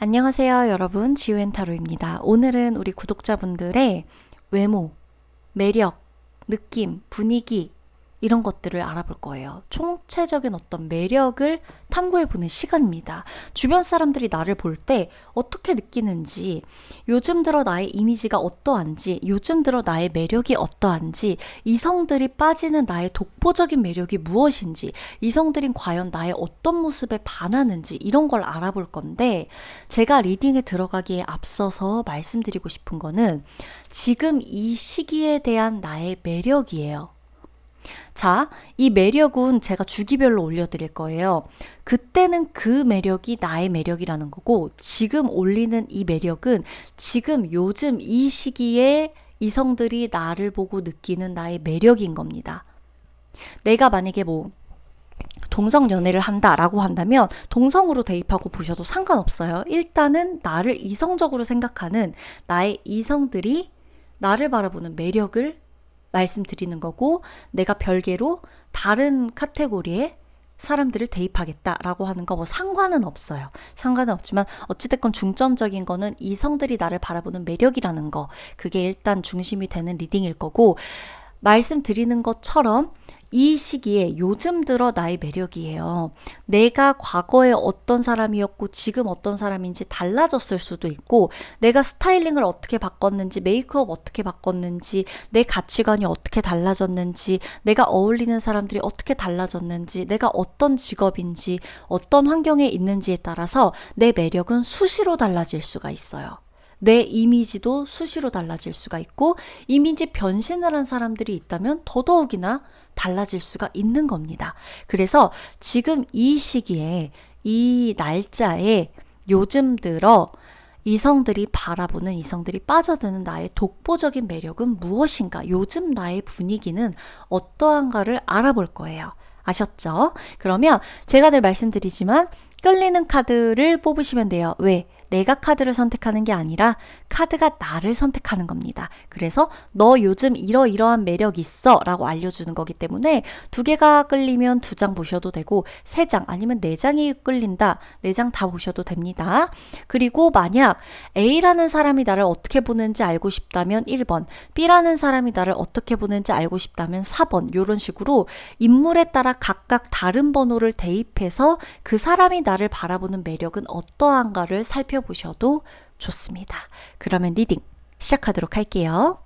안녕하세요, 여러분. 지우앤타로입니다. 오늘은 우리 구독자분들의 외모, 매력, 느낌, 분위기 이런 것들을 알아볼 거예요. 총체적인 어떤 매력을 탐구해보는 시간입니다. 주변 사람들이 나를 볼 때 어떻게 느끼는지, 요즘 들어 나의 이미지가 어떠한지, 요즘 들어 나의 매력이 어떠한지, 이성들이 빠지는 나의 독보적인 매력이 무엇인지, 이성들이 과연 나의 어떤 모습에 반하는지 이런 걸 알아볼 건데, 제가 리딩에 들어가기에 앞서서 말씀드리고 싶은 거는 지금 이 시기에 대한 나의 매력이에요. 자, 이 매력은 제가 주기별로 올려드릴 거예요. 그때는 그 매력이 나의 매력이라는 거고, 지금 올리는 이 매력은 지금 요즘 이 시기에 이성들이 나를 보고 느끼는 나의 매력인 겁니다. 내가 만약에 동성 연애를 한다라고 한다면 동성으로 대입하고 보셔도 상관없어요. 일단은 나를 이성적으로 생각하는 나의 이성들이 나를 바라보는 매력을 말씀드리는 거고, 내가 별개로 다른 카테고리에 사람들을 대입하겠다라고 하는 거 상관은 없어요. 상관은 없지만 어찌됐건 중점적인 거는 이성들이 나를 바라보는 매력이라는 거, 그게 일단 중심이 되는 리딩일 거고, 말씀드리는 것처럼 이 시기에 요즘 들어 나의 매력이에요. 내가 과거에 어떤 사람이었고 지금 어떤 사람인지 달라졌을 수도 있고, 내가 스타일링을 어떻게 바꿨는지, 메이크업 어떻게 바꿨는지, 내 가치관이 어떻게 달라졌는지, 내가 어울리는 사람들이 어떻게 달라졌는지, 내가 어떤 직업인지, 어떤 환경에 있는지에 따라서 내 매력은 수시로 달라질 수가 있어요. 내 이미지도 수시로 달라질 수가 있고, 이미지 변신을 한 사람들이 있다면 더더욱이나 달라질 수가 있는 겁니다. 그래서 지금 이 시기에, 이 날짜에 요즘 들어 이성들이 바라보는, 이성들이 빠져드는 나의 독보적인 매력은 무엇인가, 요즘 나의 분위기는 어떠한가를 알아볼 거예요. 아셨죠? 그러면 제가 늘 말씀드리지만 끌리는 카드를 뽑으시면 돼요. 왜? 내가 카드를 선택하는 게 아니라 카드가 나를 선택하는 겁니다. 그래서 너 요즘 이러이러한 매력 있어 라고 알려주는 거기 때문에 두 개가 끌리면 두 장 보셔도 되고, 세 장 아니면 네 장이 끌린다, 네 장 다 보셔도 됩니다. 그리고 만약 A라는 사람이 나를 어떻게 보는지 알고 싶다면 1번, B라는 사람이 나를 어떻게 보는지 알고 싶다면 4번, 이런 식으로 인물에 따라 각각 다른 번호를 대입해서 그 사람이 나를 바라보는 매력은 어떠한가를 살펴보셔도 좋습니다. 그러면 리딩 시작하도록 할게요.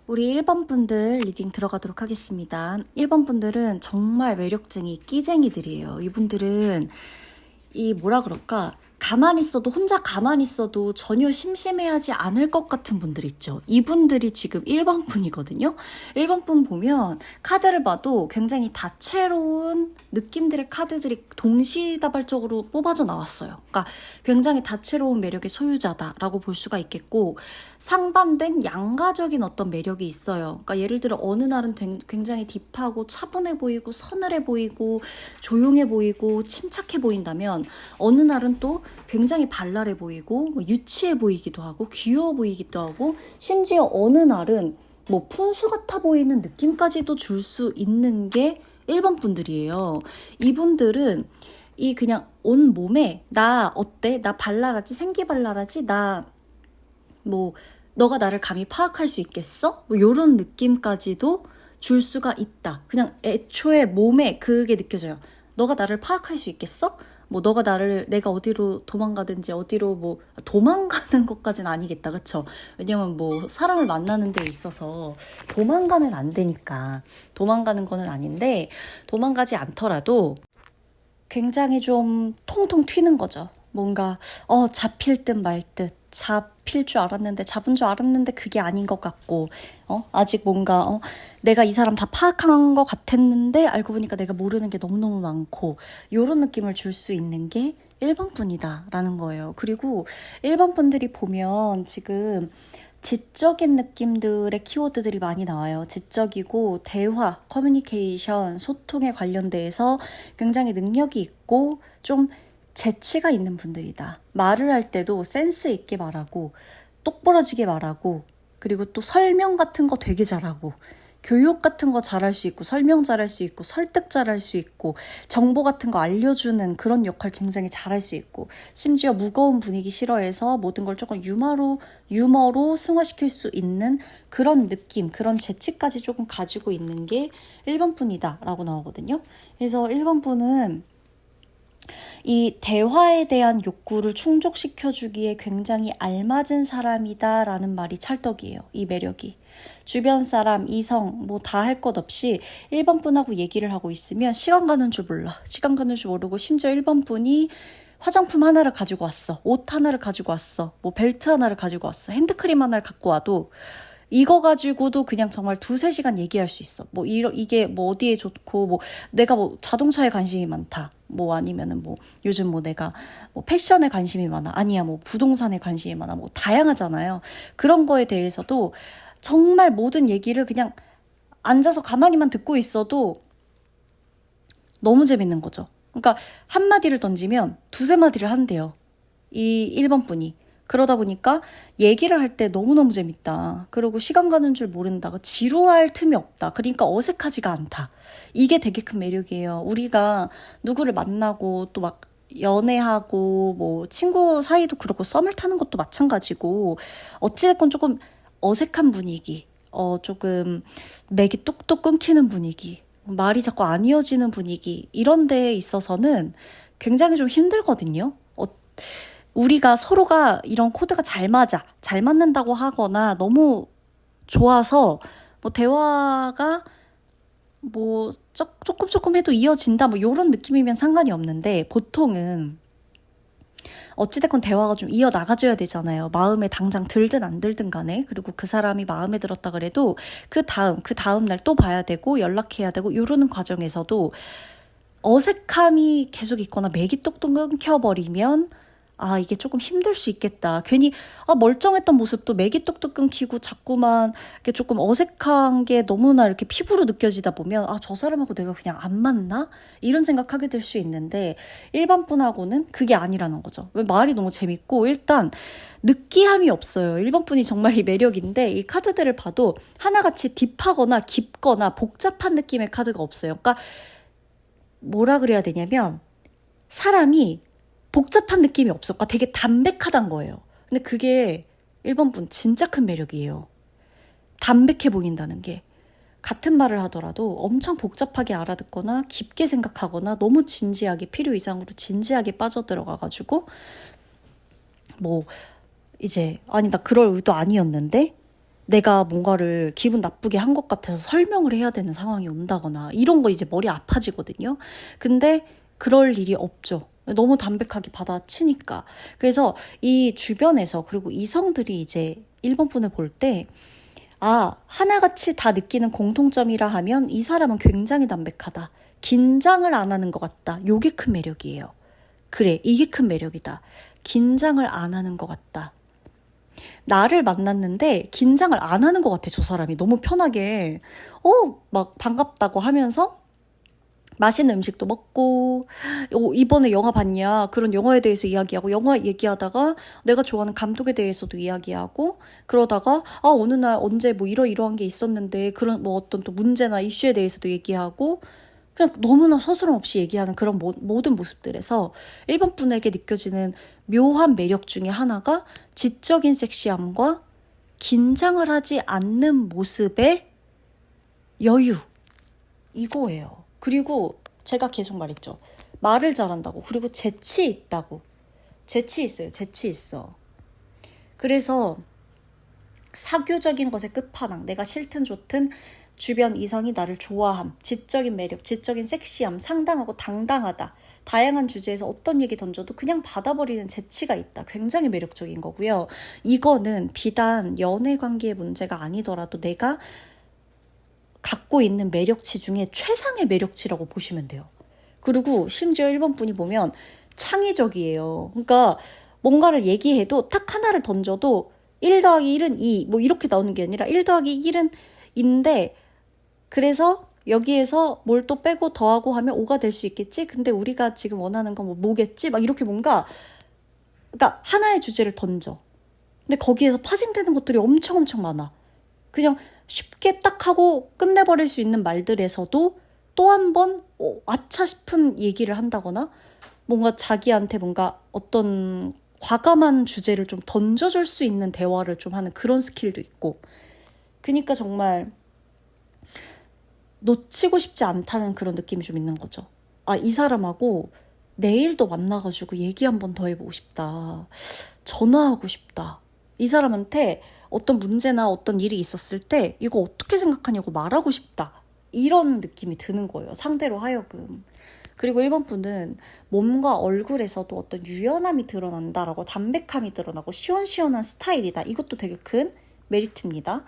우리 1번 분들 리딩 들어가도록 하겠습니다. 1번 분들은 정말 매력쟁이 끼쟁이들이에요. 이분들은 뭐라 그럴까? 가만히 있어도, 혼자 가만히 있어도 전혀 심심해하지 않을 것 같은 분들 있죠. 이분들이 지금 1번 분이거든요. 1번 분 보면 카드를 봐도 굉장히 다채로운 느낌들의 카드들이 동시다발적으로 뽑아져 나왔어요. 그러니까 굉장히 다채로운 매력의 소유자다라고 볼 수가 있겠고, 상반된 양가적인 어떤 매력이 있어요. 그러니까 예를 들어 어느 날은 굉장히 딥하고 차분해 보이고 서늘해 보이고 조용해 보이고 침착해 보인다면, 어느 날은 또 굉장히 발랄해 보이고 뭐 유치해 보이기도 하고 귀여워 보이기도 하고, 심지어 어느 날은 뭐 푼수 같아 보이는 느낌까지도 줄 수 있는 게 1번 분들이에요. 이분들은 그냥 온 몸에 나 어때? 나 발랄하지? 생기 발랄하지? 너가 나를 감히 파악할 수 있겠어? 뭐 요런 느낌까지도 줄 수가 있다. 그냥 애초에 몸에 그게 느껴져요. 너가 나를 파악할 수 있겠어? 뭐 내가 어디로 도망가든지, 어디로 뭐 도망가는 것까지는 아니겠다, 그쵸? 왜냐면 뭐 사람을 만나는 데 있어서 도망가면 안 되니까 도망가는 거는 아닌데, 도망가지 않더라도 굉장히 좀 통통 튀는 거죠. 뭔가 잡힐 듯 말 듯, 잡힐 줄 알았는데, 잡은 줄 알았는데 그게 아닌 것 같고, 아직 뭔가 내가 이 사람 다 파악한 것 같았는데 알고 보니까 내가 모르는 게 너무너무 많고, 이런 느낌을 줄 수 있는 게 1번 분이다 라는 거예요. 그리고 1번 분들이 보면 지금 지적인 느낌들의 키워드들이 많이 나와요. 지적이고 대화, 커뮤니케이션, 소통에 관련돼서 굉장히 능력이 있고 좀 재치가 있는 분들이다. 말을 할 때도 센스 있게 말하고 똑부러지게 말하고, 그리고 또 설명 같은 거 되게 잘하고, 교육 같은 거 잘할 수 있고, 설명 잘할 수 있고, 설득 잘할 수 있고, 정보 같은 거 알려주는 그런 역할 굉장히 잘할 수 있고, 심지어 무거운 분위기 싫어해서 모든 걸 조금 유머로 승화시킬 수 있는 그런 느낌, 그런 재치까지 조금 가지고 있는 게 1번 분이다 라고 나오거든요. 그래서 1번 분은 이 대화에 대한 욕구를 충족시켜주기에 굉장히 알맞은 사람이다라는 말이 찰떡이에요. 이 매력이. 주변 사람, 이성 뭐 다 할 것 없이 1번 분하고 얘기를 하고 있으면 시간 가는 줄 몰라. 시간 가는 줄 모르고, 심지어 1번 분이 화장품 하나를 가지고 왔어. 옷 하나를 가지고 왔어. 뭐 벨트 하나를 가지고 왔어. 핸드크림 하나를 갖고 와도 이거 가지고도 그냥 정말 2-3시간 얘기할 수 있어. 뭐 이게 뭐 어디에 좋고, 뭐 내가 뭐 자동차에 관심이 많다. 뭐 아니면은 뭐 요즘 뭐 내가 뭐 패션에 관심이 많아. 아니야 뭐 부동산에 관심이 많아. 뭐 다양하잖아요. 그런 거에 대해서도 정말 모든 얘기를 그냥 앉아서 가만히만 듣고 있어도 너무 재밌는 거죠. 그러니까 한마디를 던지면 2-3마디를 한대요. 이 1번 분이. 그러다 보니까 얘기를 할 때 너무너무 재밌다. 그리고 시간 가는 줄 모른다. 지루할 틈이 없다. 그러니까 어색하지가 않다. 이게 되게 큰 매력이에요. 우리가 누구를 만나고 또 막 연애하고 뭐 친구 사이도 그렇고 썸을 타는 것도 마찬가지고, 어찌됐건 조금 어색한 분위기, 조금 맥이 뚝뚝 끊기는 분위기, 말이 자꾸 안 이어지는 분위기, 이런 데에 있어서는 굉장히 좀 힘들거든요. 우리가 서로가 이런 코드가 잘 맞는다고 하거나 너무 좋아서 뭐 대화가 뭐 조금 해도 이어진다 뭐 이런 느낌이면 상관이 없는데, 보통은 어찌됐건 대화가 좀 이어나가줘야 되잖아요. 마음에 당장 들든 안 들든 간에. 그리고 그 사람이 마음에 들었다 그래도 그 다음 날 또 봐야 되고 연락해야 되고, 이러는 과정에서도 어색함이 계속 있거나 맥이 뚝뚝 끊겨버리면 이게 조금 힘들 수 있겠다. 괜히 멀쩡했던 모습도 맥이 뚝뚝 끊기고 자꾸만 이렇게 조금 어색한 게 너무나 이렇게 피부로 느껴지다 보면 저 사람하고 내가 그냥 안 맞나? 이런 생각하게 될 수 있는데, 1번 분하고는 그게 아니라는 거죠. 왜 말이 너무 재밌고, 일단 느끼함이 없어요. 1번 분이 정말 이 매력인데, 이 카드들을 봐도 하나같이 딥하거나 깊거나 복잡한 느낌의 카드가 없어요. 그러니까 뭐라 그래야 되냐면, 사람이 복잡한 느낌이 없어. 그러니까 되게 담백하단 거예요. 근데 그게 1번 분 진짜 큰 매력이에요. 담백해 보인다는 게. 같은 말을 하더라도 엄청 복잡하게 알아듣거나 깊게 생각하거나 너무 진지하게, 필요 이상으로 진지하게 빠져들어가가지고 뭐 이제 나 그럴 의도 아니었는데 내가 뭔가를 기분 나쁘게 한 것 같아서 설명을 해야 되는 상황이 온다거나 이런 거 이제 머리 아파지거든요. 근데 그럴 일이 없죠. 너무 담백하게 받아치니까. 그래서 이 주변에서 그리고 이성들이 이제 1번 분을 볼 때 하나같이 다 느끼는 공통점이라 하면 이 사람은 굉장히 담백하다. 긴장을 안 하는 것 같다. 요게 큰 매력이에요. 그래, 이게 큰 매력이다. 긴장을 안 하는 것 같다. 나를 만났는데 긴장을 안 하는 것 같아, 저 사람이. 너무 편하게, 막 반갑다고 하면서 맛있는 음식도 먹고, 이번에 영화 봤냐? 그런 영화에 대해서 이야기하고, 영화 얘기하다가 내가 좋아하는 감독에 대해서도 이야기하고, 그러다가, 어느 날 언제 뭐 이러이러한 게 있었는데, 그런 뭐 어떤 또 문제나 이슈에 대해서도 얘기하고, 그냥 너무나 서스럼 없이 얘기하는 그런 모든 모습들에서 1번 분에게 느껴지는 묘한 매력 중에 하나가 지적인 섹시함과 긴장을 하지 않는 모습의 여유. 이거예요. 그리고 제가 계속 말했죠. 말을 잘한다고. 그리고 재치 있다고. 재치 있어요. 재치 있어. 그래서 사교적인 것의 끝판왕. 내가 싫든 좋든 주변 이성이 나를 좋아함. 지적인 매력, 지적인 섹시함, 상당하고 당당하다. 다양한 주제에서 어떤 얘기 던져도 그냥 받아버리는 재치가 있다. 굉장히 매력적인 거고요. 이거는 비단 연애 관계의 문제가 아니더라도 내가 갖고 있는 매력치 중에 최상의 매력치라고 보시면 돼요. 그리고 심지어 1번 분이 보면 창의적이에요. 그러니까 뭔가를 얘기해도 딱 하나를 던져도 1 더하기 1은 2, 뭐 이렇게 나오는 게 아니라 1 더하기 1은 2인데 그래서 여기에서 뭘 또 빼고 더하고 하면 5가 될 수 있겠지? 근데 우리가 지금 원하는 건 뭐겠지? 막 이렇게 뭔가 그러니까 하나의 주제를 던져. 근데 거기에서 파생되는 것들이 엄청 많아. 그냥 쉽게 딱 하고 끝내버릴 수 있는 말들에서도 또 한 번 아차 싶은 얘기를 한다거나 뭔가 자기한테 뭔가 어떤 과감한 주제를 좀 던져줄 수 있는 대화를 좀 하는 그런 스킬도 있고 그러니까 정말 놓치고 싶지 않다는 그런 느낌이 좀 있는 거죠. 이 사람하고 내일도 만나가지고 얘기 한 번 더 해보고 싶다. 전화하고 싶다. 이 사람한테 어떤 문제나 어떤 일이 있었을 때 이거 어떻게 생각하냐고 말하고 싶다. 이런 느낌이 드는 거예요. 상대로 하여금. 그리고 1번 분은 몸과 얼굴에서도 어떤 유연함이 드러난다라고 담백함이 드러나고 시원시원한 스타일이다. 이것도 되게 큰 메리트입니다.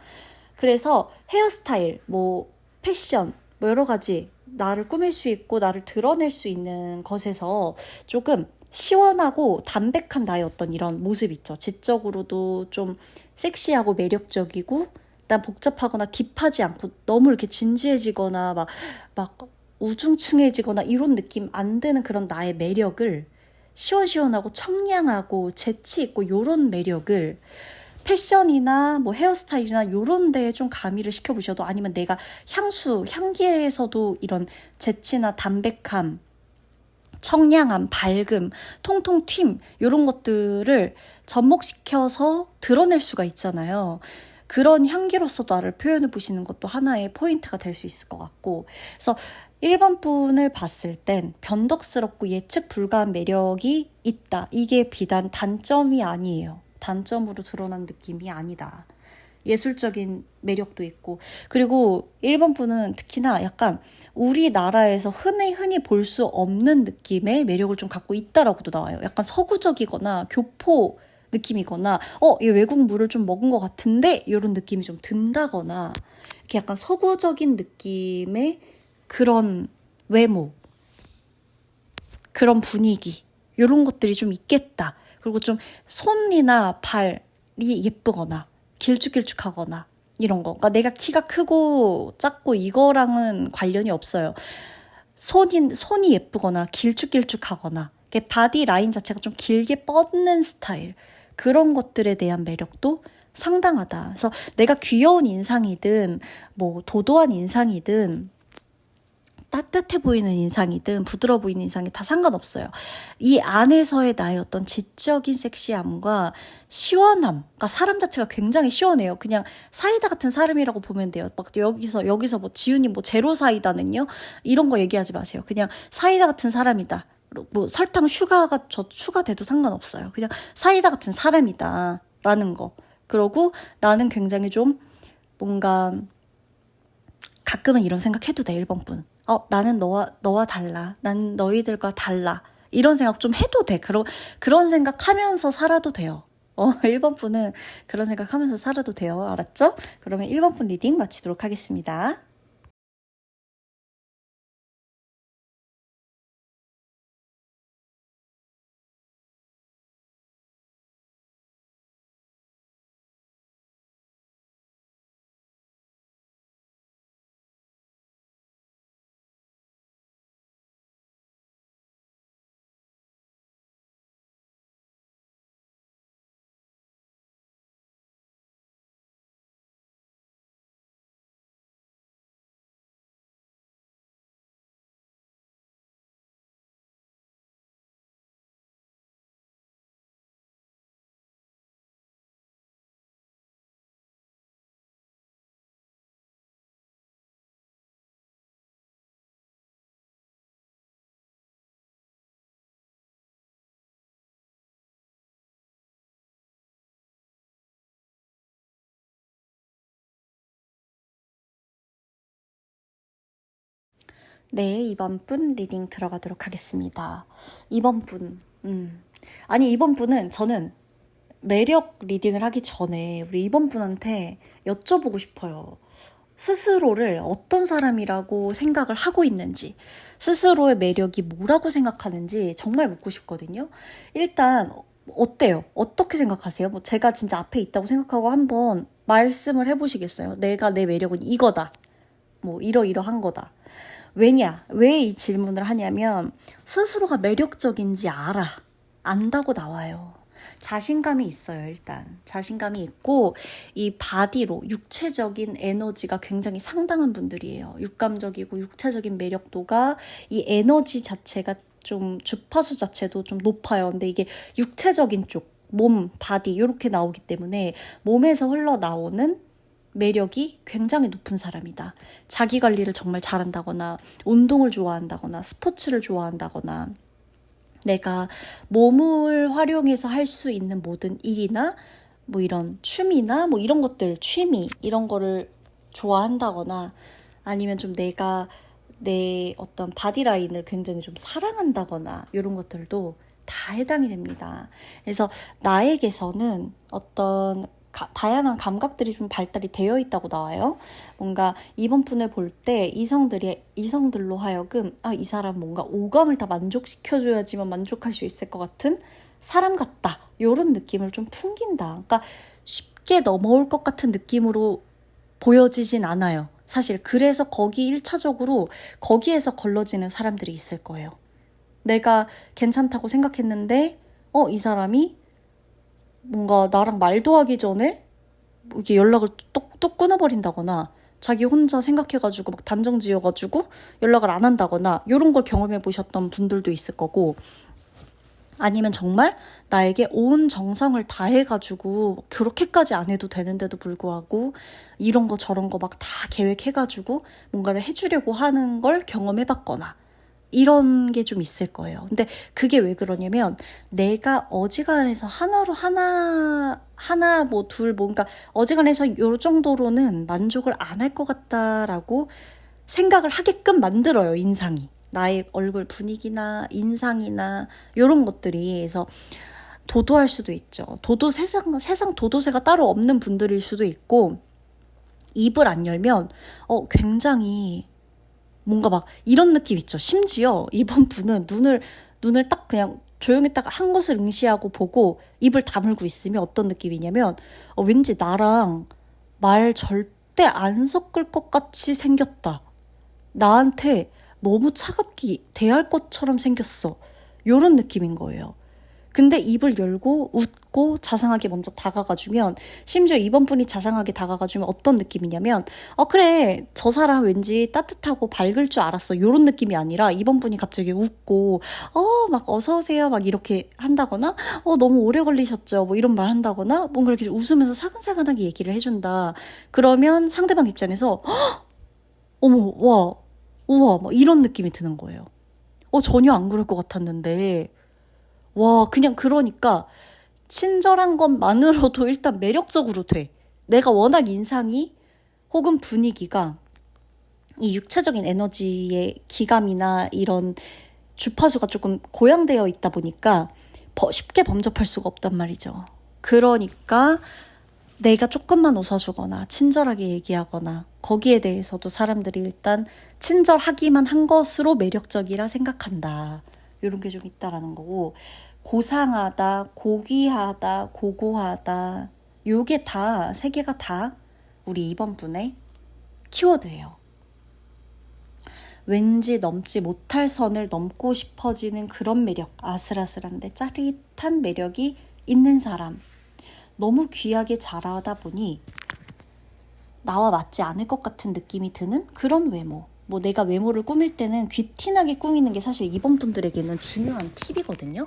그래서 헤어스타일, 뭐 패션, 뭐 여러 가지 나를 꾸밀 수 있고 나를 드러낼 수 있는 것에서 조금 시원하고 담백한 나의 어떤 이런 모습 있죠. 지적으로도 좀 섹시하고 매력적이고 난 복잡하거나 딥하지 않고 너무 이렇게 진지해지거나 막 우중충해지거나 이런 느낌 안 드는 그런 나의 매력을 시원시원하고 청량하고 재치 있고 이런 매력을 패션이나 뭐 헤어스타일이나 이런 데에 좀 가미를 시켜보셔도 아니면 내가 향기에서도 이런 재치나 담백함, 청량함, 밝음, 통통 튑 이런 것들을 접목시켜서 드러낼 수가 있잖아요. 그런 향기로서 나를 표현해 보시는 것도 하나의 포인트가 될 수 있을 것 같고 그래서 1번 분을 봤을 땐 변덕스럽고 예측 불가한 매력이 있다. 이게 비단 단점이 아니에요. 단점으로 드러난 느낌이 아니다. 예술적인 매력도 있고 그리고 1번 분은 특히나 약간 우리나라에서 흔히 볼 수 없는 느낌의 매력을 좀 갖고 있다라고도 나와요. 약간 서구적이거나 교포 느낌이거나 얘 외국 물을 좀 먹은 것 같은데 이런 느낌이 좀 든다거나 이렇게 약간 서구적인 느낌의 그런 외모 그런 분위기 이런 것들이 좀 있겠다. 그리고 좀 손이나 발이 예쁘거나 길쭉길쭉하거나 이런 거. 그러니까 내가 키가 크고 작고 이거랑은 관련이 없어요. 손이 예쁘거나 길쭉길쭉하거나 바디 라인 자체가 좀 길게 뻗는 스타일. 그런 것들에 대한 매력도 상당하다. 그래서 내가 귀여운 인상이든 뭐 도도한 인상이든 따뜻해 보이는 인상이든 부드러워 보이는 인상이 다 상관없어요. 이 안에서의 나의 어떤 지적인 섹시함과 시원함, 그러니까 사람 자체가 굉장히 시원해요. 그냥 사이다 같은 사람이라고 보면 돼요. 막 여기서 뭐 지훈이 뭐 제로 사이다는요? 이런 거 얘기하지 마세요. 그냥 사이다 같은 사람이다. 뭐 설탕 추가돼도 상관없어요. 그냥 사이다 같은 사람이다 라는 거. 그러고 나는 굉장히 좀 뭔가 가끔은 이런 생각 해도 돼, 1번 분. 나는 너와 달라. 난 너희들과 달라. 이런 생각 좀 해도 돼. 그런 생각 하면서 살아도 돼요. 1번 분은 그런 생각 하면서 살아도 돼요. 알았죠? 그러면 1번 분 리딩 마치도록 하겠습니다. 네, 2번 분 리딩 들어가도록 하겠습니다. 2번 분, 아니, 2번 분은 저는 매력 리딩을 하기 전에 우리 2번 분한테 여쭤보고 싶어요. 스스로를 어떤 사람이라고 생각을 하고 있는지, 스스로의 매력이 뭐라고 생각하는지 정말 묻고 싶거든요. 일단, 어때요? 어떻게 생각하세요? 뭐 제가 진짜 앞에 있다고 생각하고 한번 말씀을 해보시겠어요? 내가 내 매력은 이거다. 뭐 이러이러한 거다. 왜냐? 왜 이 질문을 하냐면 스스로가 매력적인지 안다고 나와요. 자신감이 있어요, 일단. 자신감이 있고 이 바디로 육체적인 에너지가 굉장히 상당한 분들이에요. 육감적이고 육체적인 매력도가 이 에너지 자체가 좀 주파수 자체도 좀 높아요. 근데 이게 육체적인 쪽, 몸, 바디 이렇게 나오기 때문에 몸에서 흘러나오는 매력이 굉장히 높은 사람이다. 자기 관리를 정말 잘한다거나 운동을 좋아한다거나 스포츠를 좋아한다거나 내가 몸을 활용해서 할 수 있는 모든 일이나 뭐 이런 취미나 뭐 이런 것들, 취미 이런 거를 좋아한다거나 아니면 좀 내가 내 어떤 바디라인을 굉장히 좀 사랑한다거나 이런 것들도 다 해당이 됩니다. 그래서 나에게서는 어떤 다양한 감각들이 좀 발달이 되어 있다고 나와요. 뭔가 이번 분을 볼 때 이성들로 하여금 이 사람 뭔가 오감을 다 만족시켜줘야지만 만족할 수 있을 것 같은 사람 같다. 이런 느낌을 좀 풍긴다. 그러니까 쉽게 넘어올 것 같은 느낌으로 보여지진 않아요. 사실 그래서 거기 1차적으로 거기에서 걸러지는 사람들이 있을 거예요. 내가 괜찮다고 생각했는데 이 사람이 뭔가 나랑 말도 하기 전에 이렇게 연락을 뚝 끊어버린다거나 자기 혼자 생각해가지고 막 단정 지어가지고 연락을 안 한다거나 이런 걸 경험해 보셨던 분들도 있을 거고 아니면 정말 나에게 온 정성을 다해가지고 그렇게까지 안 해도 되는데도 불구하고 이런 거 저런 거 막 다 계획해가지고 뭔가를 해주려고 하는 걸 경험해봤거나 이런 게 좀 있을 거예요. 근데 그게 왜 그러냐면 내가 어지간해서 하나 뭐 둘 뭔가 어지간해서 요 정도로는 만족을 안 할 것 같다라고 생각을 하게끔 만들어요, 인상이. 나의 얼굴 분위기나 인상이나 이런 것들이. 그래서 도도할 수도 있죠. 세상 도도새가 따로 없는 분들일 수도 있고 입을 안 열면 굉장히 뭔가 막 이런 느낌 있죠. 심지어 이번 분은 눈을 딱 그냥 조용히 딱 한 곳을 응시하고 보고 입을 다물고 있으면 어떤 느낌이냐면 왠지 나랑 말 절대 안 섞을 것 같이 생겼다. 나한테 너무 차갑게 대할 것처럼 생겼어. 요런 느낌인 거예요. 근데 입을 열고 웃고 자상하게 먼저 다가가주면 심지어 이번 분이 자상하게 다가가주면 어떤 느낌이냐면 그래 저 사람 왠지 따뜻하고 밝을 줄 알았어 요런 느낌이 아니라 이번 분이 갑자기 웃고 막 어서오세요 막 이렇게 한다거나 너무 오래 걸리셨죠 뭐 이런 말 한다거나 뭔가 이렇게 웃으면서 사근사근하게 얘기를 해준다. 그러면 상대방 입장에서 어머 와 우와 막 이런 느낌이 드는 거예요. 전혀 안 그럴 것 같았는데 와, 그냥 그러니까 친절한 것만으로도 일단 매력적으로 돼. 내가 워낙 인상이 혹은 분위기가 이 육체적인 에너지의 기감이나 이런 주파수가 조금 고양되어 있다 보니까 쉽게 범접할 수가 없단 말이죠. 그러니까 내가 조금만 웃어주거나 친절하게 얘기하거나 거기에 대해서도 사람들이 일단 친절하기만 한 것으로 매력적이라 생각한다. 이런 게 좀 있다라는 거고, 고상하다, 고귀하다, 고고하다, 요게 다, 세 개가 다 우리 이번 분의 키워드예요. 왠지 넘지 못할 선을 넘고 싶어지는 그런 매력, 아슬아슬한데 짜릿한 매력이 있는 사람. 너무 귀하게 자라다 보니 나와 맞지 않을 것 같은 느낌이 드는 그런 외모. 뭐 내가 외모를 꾸밀 때는 귀티나게 꾸미는 게 사실 이번 분들에게는 중요한 팁이거든요.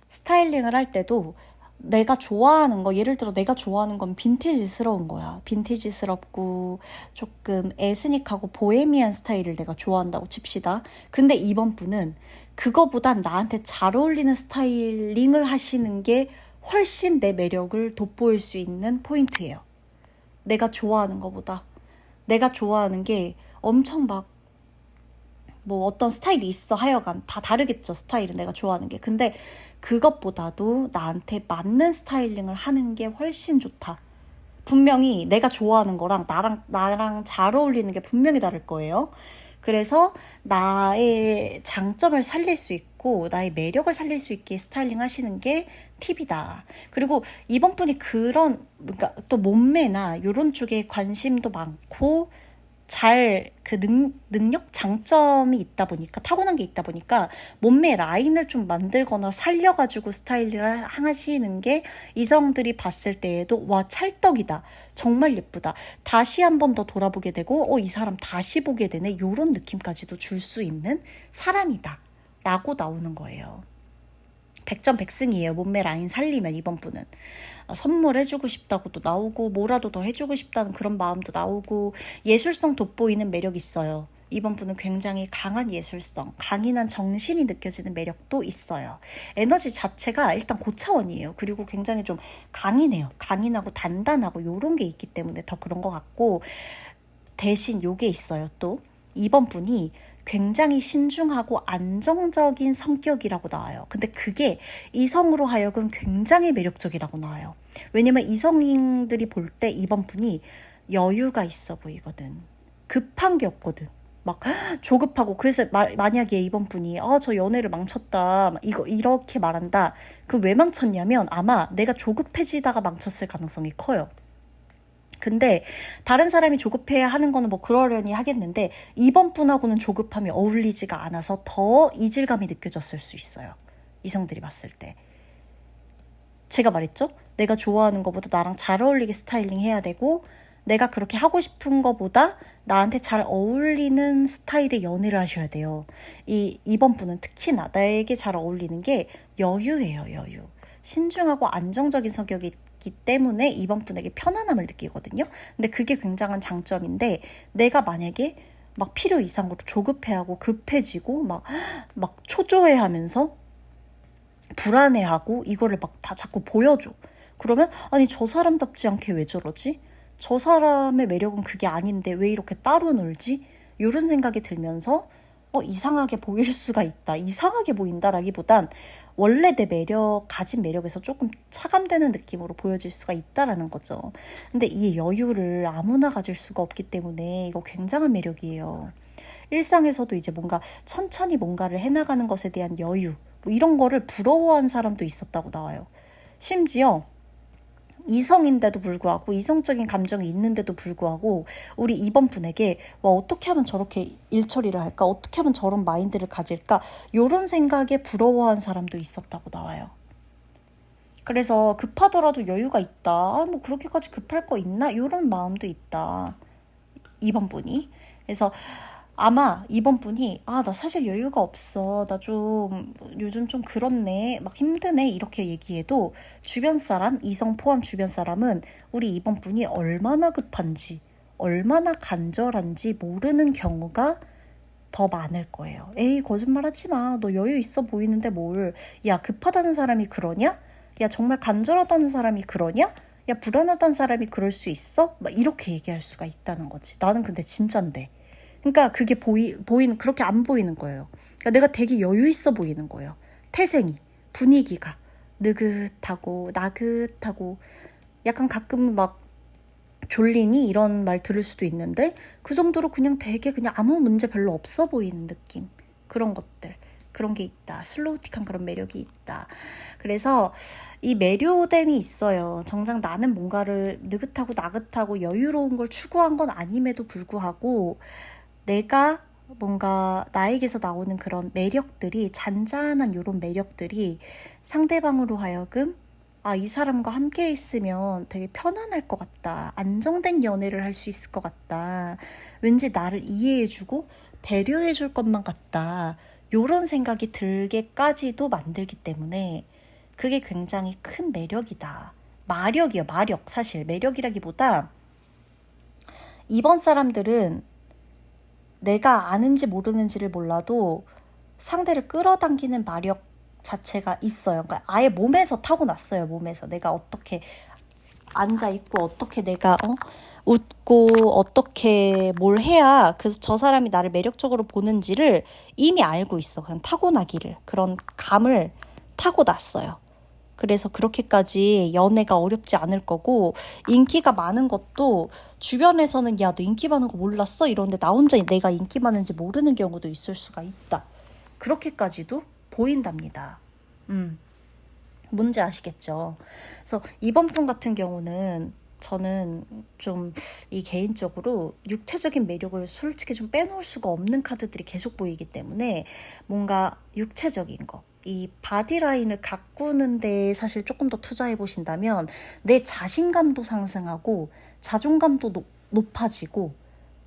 스타일링을 할 때도 내가 좋아하는 거, 예를 들어 내가 좋아하는 건 빈티지스러운 거야. 빈티지스럽고 조금 에스닉하고 보헤미안 스타일을 내가 좋아한다고 칩시다. 근데 이번 분은 그거보단 나한테 잘 어울리는 스타일링을 하시는 게 훨씬 내 매력을 돋보일 수 있는 포인트예요. 내가 좋아하는 거보다. 내가 좋아하는 게 엄청 막 뭐 어떤 스타일이 있어 하여간 다 다르겠죠. 스타일은 내가 좋아하는 게. 근데 그것보다도 나한테 맞는 스타일링을 하는 게 훨씬 좋다. 분명히 내가 좋아하는 거랑 나랑 잘 어울리는 게 분명히 다를 거예요. 그래서 나의 장점을 살릴 수 있고 나의 매력을 살릴 수 있게 스타일링 하시는 게 팁이다. 그리고 이번 분이 그러니까 또 몸매나 이런 쪽에 관심도 많고 잘 그 능력 장점이 있다 보니까 타고난 게 있다 보니까 몸매 라인을 좀 만들거나 살려가지고 스타일을 하시는 게 이성들이 봤을 때에도 와 찰떡이다, 정말 예쁘다, 다시 한 번 더 돌아보게 되고 이 사람 다시 보게 되네, 이런 느낌까지도 줄 수 있는 사람이다 라고 나오는 거예요. 100점 100승이에요. 몸매 라인 살리면 이번 분은. 선물해주고 싶다고도 나오고 뭐라도 더 해주고 싶다는 그런 마음도 나오고 예술성 돋보이는 매력이 있어요. 이번 분은 굉장히 강한 예술성, 강인한 정신이 느껴지는 매력도 있어요. 에너지 자체가 일단 고차원이에요. 그리고 굉장히 좀 강인해요. 강인하고 단단하고 이런 게 있기 때문에 더 그런 것 같고, 대신 요게 있어요. 또 이번 분이 굉장히 신중하고 안정적인 성격이라고 나와요. 근데 그게 이성으로 하여금 굉장히 매력적이라고 나와요. 왜냐면 이성인들이 볼 때 이번 분이 여유가 있어 보이거든. 급한 게 없거든. 막 조급하고. 그래서 만약에 이번 분이 저 연애를 망쳤다 이렇게 말한다. 그럼 왜 망쳤냐면 아마 내가 조급해지다가 망쳤을 가능성이 커요. 근데 다른 사람이 조급해야 하는 거는 뭐 그러려니 하겠는데 이번 분하고는 조급함이 어울리지가 않아서 더 이질감이 느껴졌을 수 있어요. 이성들이 봤을 때. 제가 말했죠? 내가 좋아하는 것보다 나랑 잘 어울리게 스타일링 해야 되고 내가 그렇게 하고 싶은 것보다 나한테 잘 어울리는 스타일의 연애를 하셔야 돼요. 이번 분은 특히나 나에게 잘 어울리는 게 여유예요. 여유. 신중하고 안정적인 성격이 있기 때문에 이번 분에게 편안함을 느끼거든요. 근데 그게 굉장한 장점인데 내가 만약에 막 필요 이상으로 조급해하고 급해지고 막 초조해하면서 불안해하고 이거를 막 다 자꾸 보여줘. 그러면 아니 저 사람답지 않게 왜 저러지? 저 사람의 매력은 그게 아닌데 왜 이렇게 따로 놀지? 이런 생각이 들면서 이상하게 보일 수가 있다. 이상하게 보인다라기보단 원래 내 가진 매력에서 조금 차감되는 느낌으로 보여질 수가 있다라는 거죠. 근데 이 여유를 아무나 가질 수가 없기 때문에 이거 굉장한 매력이에요. 일상에서도 이제 뭔가 천천히 뭔가를 해나가는 것에 대한 여유, 뭐 이런 거를 부러워한 사람도 있었다고 나와요. 심지어 이성인데도 불구하고 이성적인 감정이 있는데도 불구하고 우리 이번 분에게 어떻게 하면 저렇게 일처리를 할까? 어떻게 하면 저런 마인드를 가질까? 이런 생각에 부러워한 사람도 있었다고 나와요. 그래서 급하더라도 여유가 있다. 뭐 그렇게까지 급할 거 있나? 이런 마음도 있다. 이번 분이. 그래서 아마 이번 분이 나 사실 여유가 없어. 나 좀 요즘 좀 그렇네. 막 힘드네. 이렇게 얘기해도 주변 사람, 이성 포함 주변 사람은 우리 이번 분이 얼마나 급한지, 얼마나 간절한지 모르는 경우가 더 많을 거예요. 에이 거짓말하지 마. 너 여유 있어 보이는데 뭘. 야 급하다는 사람이 그러냐? 야 정말 간절하다는 사람이 그러냐? 야, 불안하다는 사람이 그럴 수 있어? 막 이렇게 얘기할 수가 있다는 거지. 나는 근데 진짠데. 그러니까 그게 보이는, 그렇게 안 보이는 거예요. 그러니까 내가 되게 여유 있어 보이는 거예요. 태생이, 분위기가 느긋하고 나긋하고 약간 가끔 막 졸리니 이런 말 들을 수도 있는데 그 정도로 그냥 되게 그냥 아무 문제 별로 없어 보이는 느낌. 그런 것들. 그런 게 있다. 슬로우틱한 그런 매력이 있다. 그래서 이 매료됨이 있어요. 정작 나는 뭔가를 느긋하고 나긋하고 여유로운 걸 추구한 건 아님에도 불구하고 내가 뭔가 나에게서 나오는 그런 매력들이 잔잔한 이런 매력들이 상대방으로 하여금 이 사람과 함께 있으면 되게 편안할 것 같다. 안정된 연애를 할 수 있을 것 같다. 왠지 나를 이해해주고 배려해줄 것만 같다. 요런 생각이 들게까지도 만들기 때문에 그게 굉장히 큰 매력이다. 마력이요, 마력. 사실 매력이라기보다 이번 사람들은 내가 아는지 모르는지를 몰라도 상대를 끌어당기는 마력 자체가 있어요. 그러니까 아예 몸에서 타고났어요. 몸에서 내가 어떻게 앉아있고 어떻게 내가 웃고 어떻게 뭘 해야 저 사람이 나를 매력적으로 보는지를 이미 알고 있어. 그냥 타고나기를. 그런 감을 타고났어요. 그래서 그렇게까지 연애가 어렵지 않을 거고 인기가 많은 것도 주변에서는 야, 너 인기 많은 거 몰랐어? 이러는데 나 혼자 내가 인기 많은지 모르는 경우도 있을 수가 있다. 그렇게까지도 보인답니다. 뭔지 아시겠죠? 그래서 이번 분 같은 경우는 저는 좀 이 개인적으로 육체적인 매력을 솔직히 좀 빼놓을 수가 없는 카드들이 계속 보이기 때문에 뭔가 육체적인 거, 이 바디라인을 가꾸는 데 사실 조금 더 투자해 보신다면 내 자신감도 상승하고 자존감도 높아지고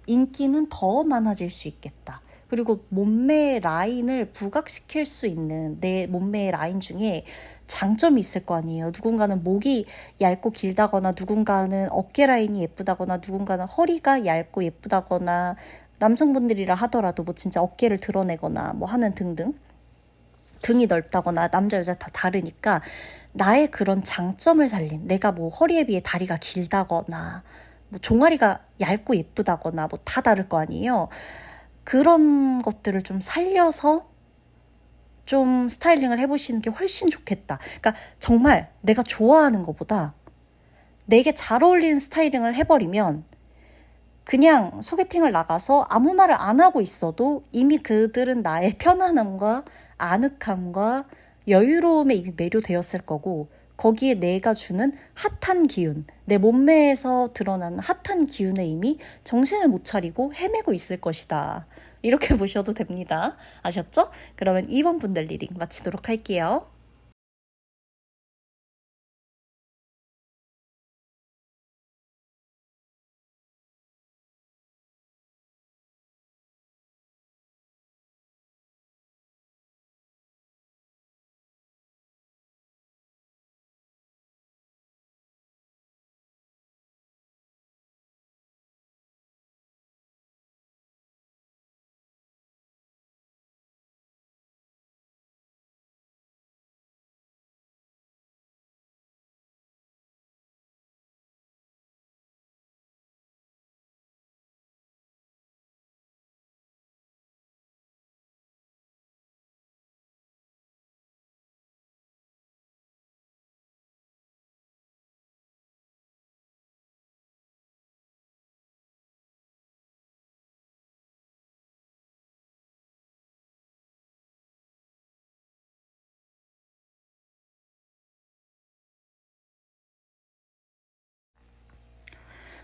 인기는 더 많아질 수 있겠다. 그리고 몸매 라인을 부각시킬 수 있는 내 몸매의 라인 중에 장점이 있을 거 아니에요. 누군가는 목이 얇고 길다거나 누군가는 어깨 라인이 예쁘다거나 누군가는 허리가 얇고 예쁘다거나 남성분들이라 하더라도 뭐 진짜 어깨를 드러내거나 뭐 하는 등등 등이 넓다거나 남자 여자 다 다르니까 나의 그런 장점을 살린 내가 뭐 허리에 비해 다리가 길다거나 뭐 종아리가 얇고 예쁘다거나 뭐 다 다를 거 아니에요. 그런 것들을 좀 살려서 좀 스타일링을 해보시는 게 훨씬 좋겠다. 그러니까 정말 내가 좋아하는 것보다 내게 잘 어울리는 스타일링을 해버리면 그냥 소개팅을 나가서 아무 말을 안 하고 있어도 이미 그들은 나의 편안함과 아늑함과 여유로움에 이미 매료되었을 거고 거기에 내가 주는 핫한 기운, 내 몸매에서 드러나는 핫한 기운에 이미 정신을 못 차리고 헤매고 있을 것이다. 이렇게 보셔도 됩니다. 아셨죠? 그러면 2번 분들 리딩 마치도록 할게요.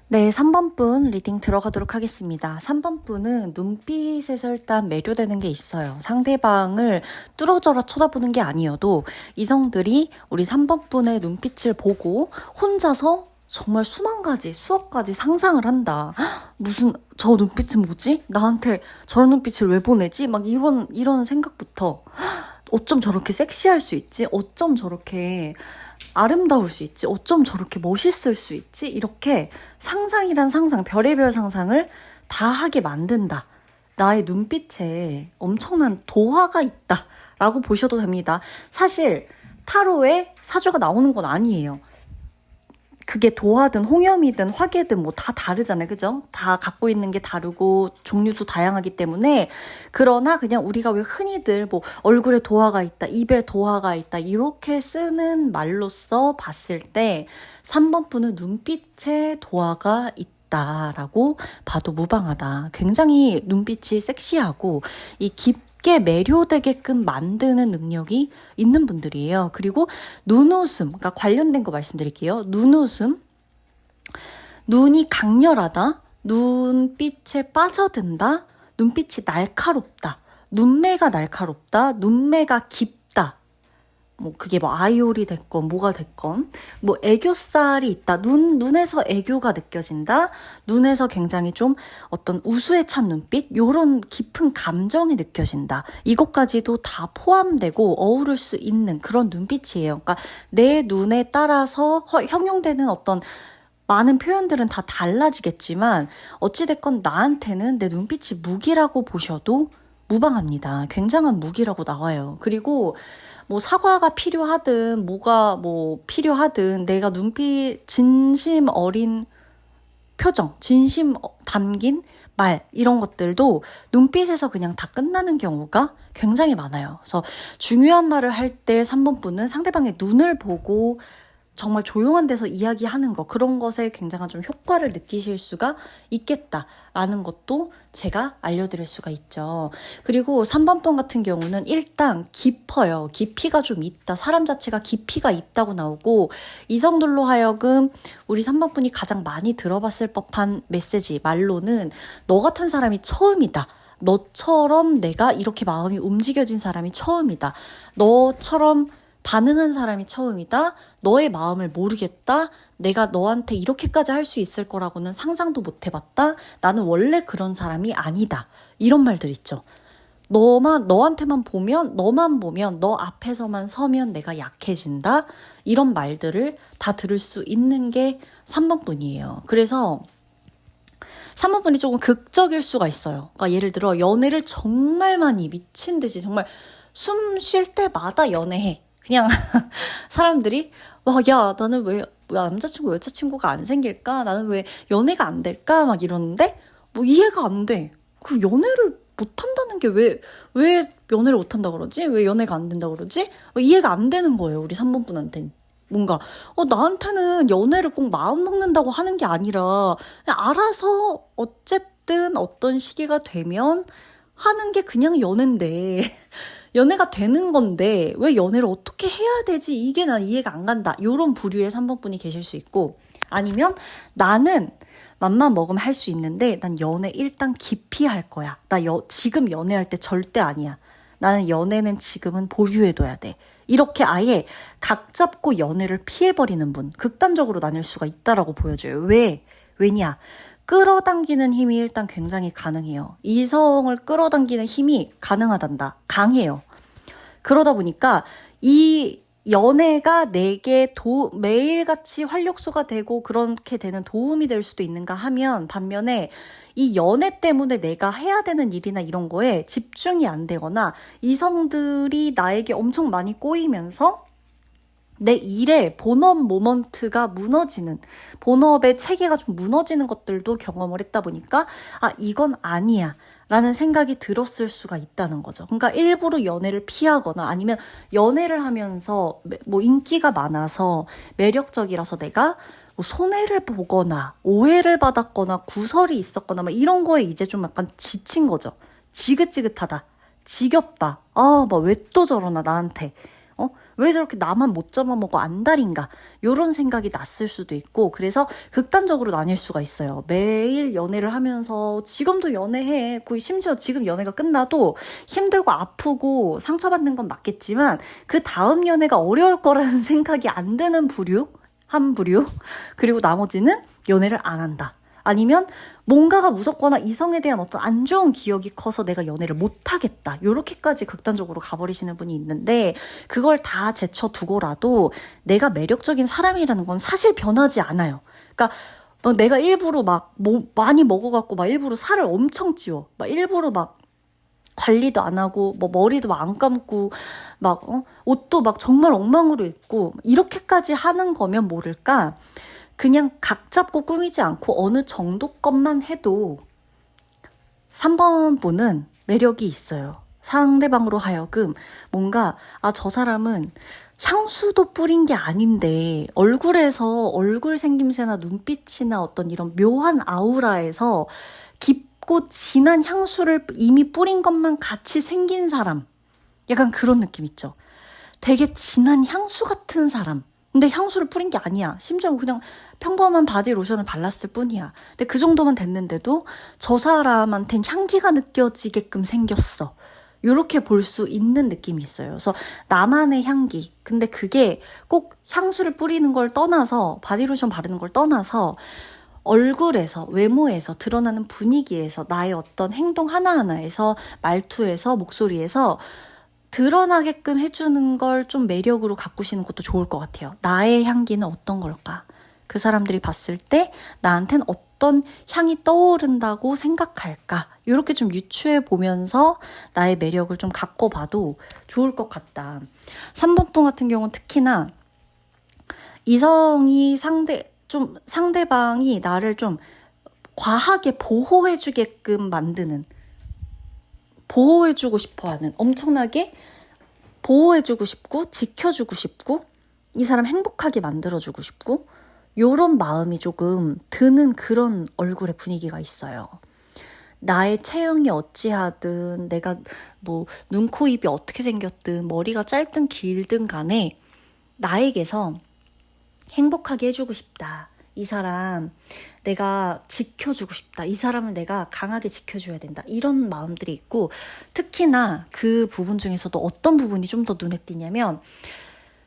네, 3번 분 리딩 들어가도록 하겠습니다. 3번 분은 눈빛에서 일단 매료되는 게 있어요. 상대방을 뚫어져라 쳐다보는 게 아니어도 이성들이 우리 3번 분의 눈빛을 보고 혼자서 정말 수만 가지, 수억 가지 상상을 한다. 무슨 저 눈빛은 뭐지? 나한테 저런 눈빛을 왜 보내지? 막 이런 생각부터 어쩜 저렇게 섹시할 수 있지? 어쩜 저렇게 아름다울 수 있지? 어쩜 저렇게 멋있을 수 있지? 이렇게 상상이란 상상, 별의별 상상을 다 하게 만든다. 나의 눈빛에 엄청난 도화가 있다. 라고 보셔도 됩니다. 사실 타로에 사주가 나오는 건 아니에요. 그게 도화든 홍염이든 화계든 뭐 다 다르잖아요. 그죠? 다 갖고 있는 게 다르고 종류도 다양하기 때문에 그러나 그냥 우리가 왜 흔히들 뭐 얼굴에 도화가 있다, 입에 도화가 있다 이렇게 쓰는 말로써 봤을 때 3번 분은 눈빛에 도화가 있다라고 봐도 무방하다. 굉장히 눈빛이 섹시하고 이 깊게 매료되게끔 만드는 능력이 있는 분들이에요. 그리고 눈웃음, 그러니까 관련된 거 말씀드릴게요. 눈웃음, 눈이 강렬하다, 눈빛에 빠져든다, 눈빛이 날카롭다, 눈매가 날카롭다, 눈매가 깊다. 뭐 그게 뭐 아이올이 됐건 뭐가 됐건 뭐 애교살이 있다. 눈에서 애교가 느껴진다. 눈에서 굉장히 좀 어떤 우수에 찬 눈빛 요런 깊은 감정이 느껴진다. 이것까지도 다 포함되고 어우를 수 있는 그런 눈빛이에요. 그러니까 내 눈에 따라서 형용되는 어떤 많은 표현들은 다 달라지겠지만 어찌됐건 나한테는 내 눈빛이 무기라고 보셔도 무방합니다. 굉장한 무기라고 나와요. 그리고 뭐 사과가 필요하든 뭐가 뭐 필요하든 내가 눈빛 진심 어린 표정, 진심 담긴 말 이런 것들도 눈빛에서 그냥 다 끝나는 경우가 굉장히 많아요. 그래서 중요한 말을 할 때 3번 분은 상대방의 눈을 보고 정말 조용한 데서 이야기하는 거 그런 것에 굉장한 좀 효과를 느끼실 수가 있겠다라는 것도 제가 알려드릴 수가 있죠. 그리고 3번 분 같은 경우는 일단 깊어요. 깊이가 좀 있다. 사람 자체가 깊이가 있다고 나오고 이성들로 하여금 우리 3번 분이 가장 많이 들어봤을 법한 메시지 말로는 너 같은 사람이 처음이다. 너처럼 내가 이렇게 마음이 움직여진 사람이 처음이다. 너처럼 반응한 사람이 처음이다. 너의 마음을 모르겠다. 내가 너한테 이렇게까지 할 수 있을 거라고는 상상도 못 해봤다. 나는 원래 그런 사람이 아니다. 이런 말들 있죠. 너한테만 보면, 너만 보면, 너 앞에서만 서면 내가 약해진다. 이런 말들을 다 들을 수 있는 게 3번 분이에요. 그래서 3번 분이 조금 극적일 수가 있어요. 그러니까 예를 들어 연애를 정말 많이 미친 듯이 정말 숨 쉴 때마다 연애해. 그냥 사람들이 와, 야, 나는 왜 남자친구, 여자친구가 안 생길까? 나는 왜 연애가 안 될까? 막 이러는데 뭐 이해가 안 돼. 그 연애를 못한다는 게 왜 연애를 못한다 그러지? 왜 연애가 안 된다 그러지? 이해가 안 되는 거예요. 우리 3번 분한테는. 뭔가 나한테는 연애를 꼭 마음 먹는다고 하는 게 아니라 그냥 알아서 어쨌든 어떤 시기가 되면 하는 게 그냥 연애인데 연애가 되는 건데 왜 연애를 어떻게 해야 되지? 이게 난 이해가 안 간다. 이런 부류의 3번 분이 계실 수 있고 아니면 나는 맘만 먹으면 할 수 있는데 난 연애 일단 깊이 할 거야. 나 지금 연애할 때 절대 아니야. 나는 연애는 지금은 보류해둬야 돼. 이렇게 아예 각 잡고 연애를 피해버리는 분 극단적으로 나뉠 수가 있다라고 보여져요. 왜냐? 끌어당기는 힘이 일단 굉장히 가능해요. 이성을 끌어당기는 힘이 가능하단다. 강해요. 그러다 보니까 이 연애가 내게 매일같이 활력소가 되고 그렇게 되는 도움이 될 수도 있는가 하면 반면에 이 연애 때문에 내가 해야 되는 일이나 이런 거에 집중이 안 되거나 이성들이 나에게 엄청 많이 꼬이면서 내 일의 본업 모먼트가 무너지는 본업의 체계가 좀 무너지는 것들도 경험을 했다 보니까 이건 아니야 라는 생각이 들었을 수가 있다는 거죠. 그러니까 일부러 연애를 피하거나 아니면 연애를 하면서 뭐 인기가 많아서 매력적이라서 내가 뭐 손해를 보거나 오해를 받았거나 구설이 있었거나 막 이런 거에 이제 좀 약간 지친 거죠. 지긋지긋하다. 지겹다. 뭐 왜 또 저러나 나한테. 왜 저렇게 나만 못 잡아먹어 안달인가 이런 생각이 났을 수도 있고 그래서 극단적으로 나뉠 수가 있어요. 매일 연애를 하면서 지금도 연애해. 심지어 지금 연애가 끝나도 힘들고 아프고 상처받는 건 맞겠지만 그 다음 연애가 어려울 거라는 생각이 안 드는 한 부류 그리고 나머지는 연애를 안 한다. 아니면 뭔가가 무섭거나 이성에 대한 어떤 안 좋은 기억이 커서 내가 연애를 못하겠다. 요렇게까지 극단적으로 가버리시는 분이 있는데 그걸 다 제쳐두고라도 내가 매력적인 사람이라는 건 사실 변하지 않아요. 그러니까 내가 일부러 많이 먹어갖고 일부러 살을 엄청 찌워. 일부러 관리도 안 하고 머리도 안 감고 옷도 정말 엉망으로 입고 이렇게까지 하는 거면 모를까 그냥 각 잡고 꾸미지 않고 어느 정도 것만 해도 3번 분은 매력이 있어요. 상대방으로 하여금 뭔가, 아, 저 사람은 향수도 뿌린 게 아닌데, 얼굴에서 얼굴 생김새나 눈빛이나 어떤 이런 묘한 아우라에서 깊고 진한 향수를 이미 뿌린 것만 같이 생긴 사람. 약간 그런 느낌 있죠. 되게 진한 향수 같은 사람. 근데 향수를 뿌린 게 아니야. 심지어 그냥 평범한 바디 로션을 발랐을 뿐이야. 근데 그 정도만 됐는데도 저 사람한텐 향기가 느껴지게끔 생겼어. 요렇게 볼 수 있는 느낌이 있어요. 그래서 나만의 향기. 근데 그게 꼭 향수를 뿌리는 걸 떠나서, 바디로션 바르는 걸 떠나서 얼굴에서, 외모에서, 드러나는 분위기에서, 나의 어떤 행동 하나하나에서, 말투에서, 목소리에서 드러나게끔 해주는 걸 좀 매력으로 가꾸시는 것도 좋을 것 같아요. 나의 향기는 어떤 걸까? 그 사람들이 봤을 때 나한텐 어떤 향이 떠오른다고 생각할까? 이렇게 좀 유추해 보면서 나의 매력을 좀 가꿔봐도 좋을 것 같다. 3번분 같은 경우는 특히나 이성이 상대방이 나를 좀 과하게 보호해주게끔 만드는, 보호해주고 싶어 하는, 엄청나게 보호해주고 싶고 지켜주고 싶고 이 사람 행복하게 만들어주고 싶고 요런 마음이 조금 드는 그런 얼굴의 분위기가 있어요. 나의 체형이 어찌하든 내가 뭐 눈, 코, 입이 어떻게 생겼든 머리가 짧든 길든 간에 나에게서 행복하게 해주고 싶다. 이 사람 내가 지켜주고 싶다. 이 사람을 내가 강하게 지켜줘야 된다. 이런 마음들이 있고, 특히나 그 부분 중에서도 어떤 부분이 좀 더 눈에 띄냐면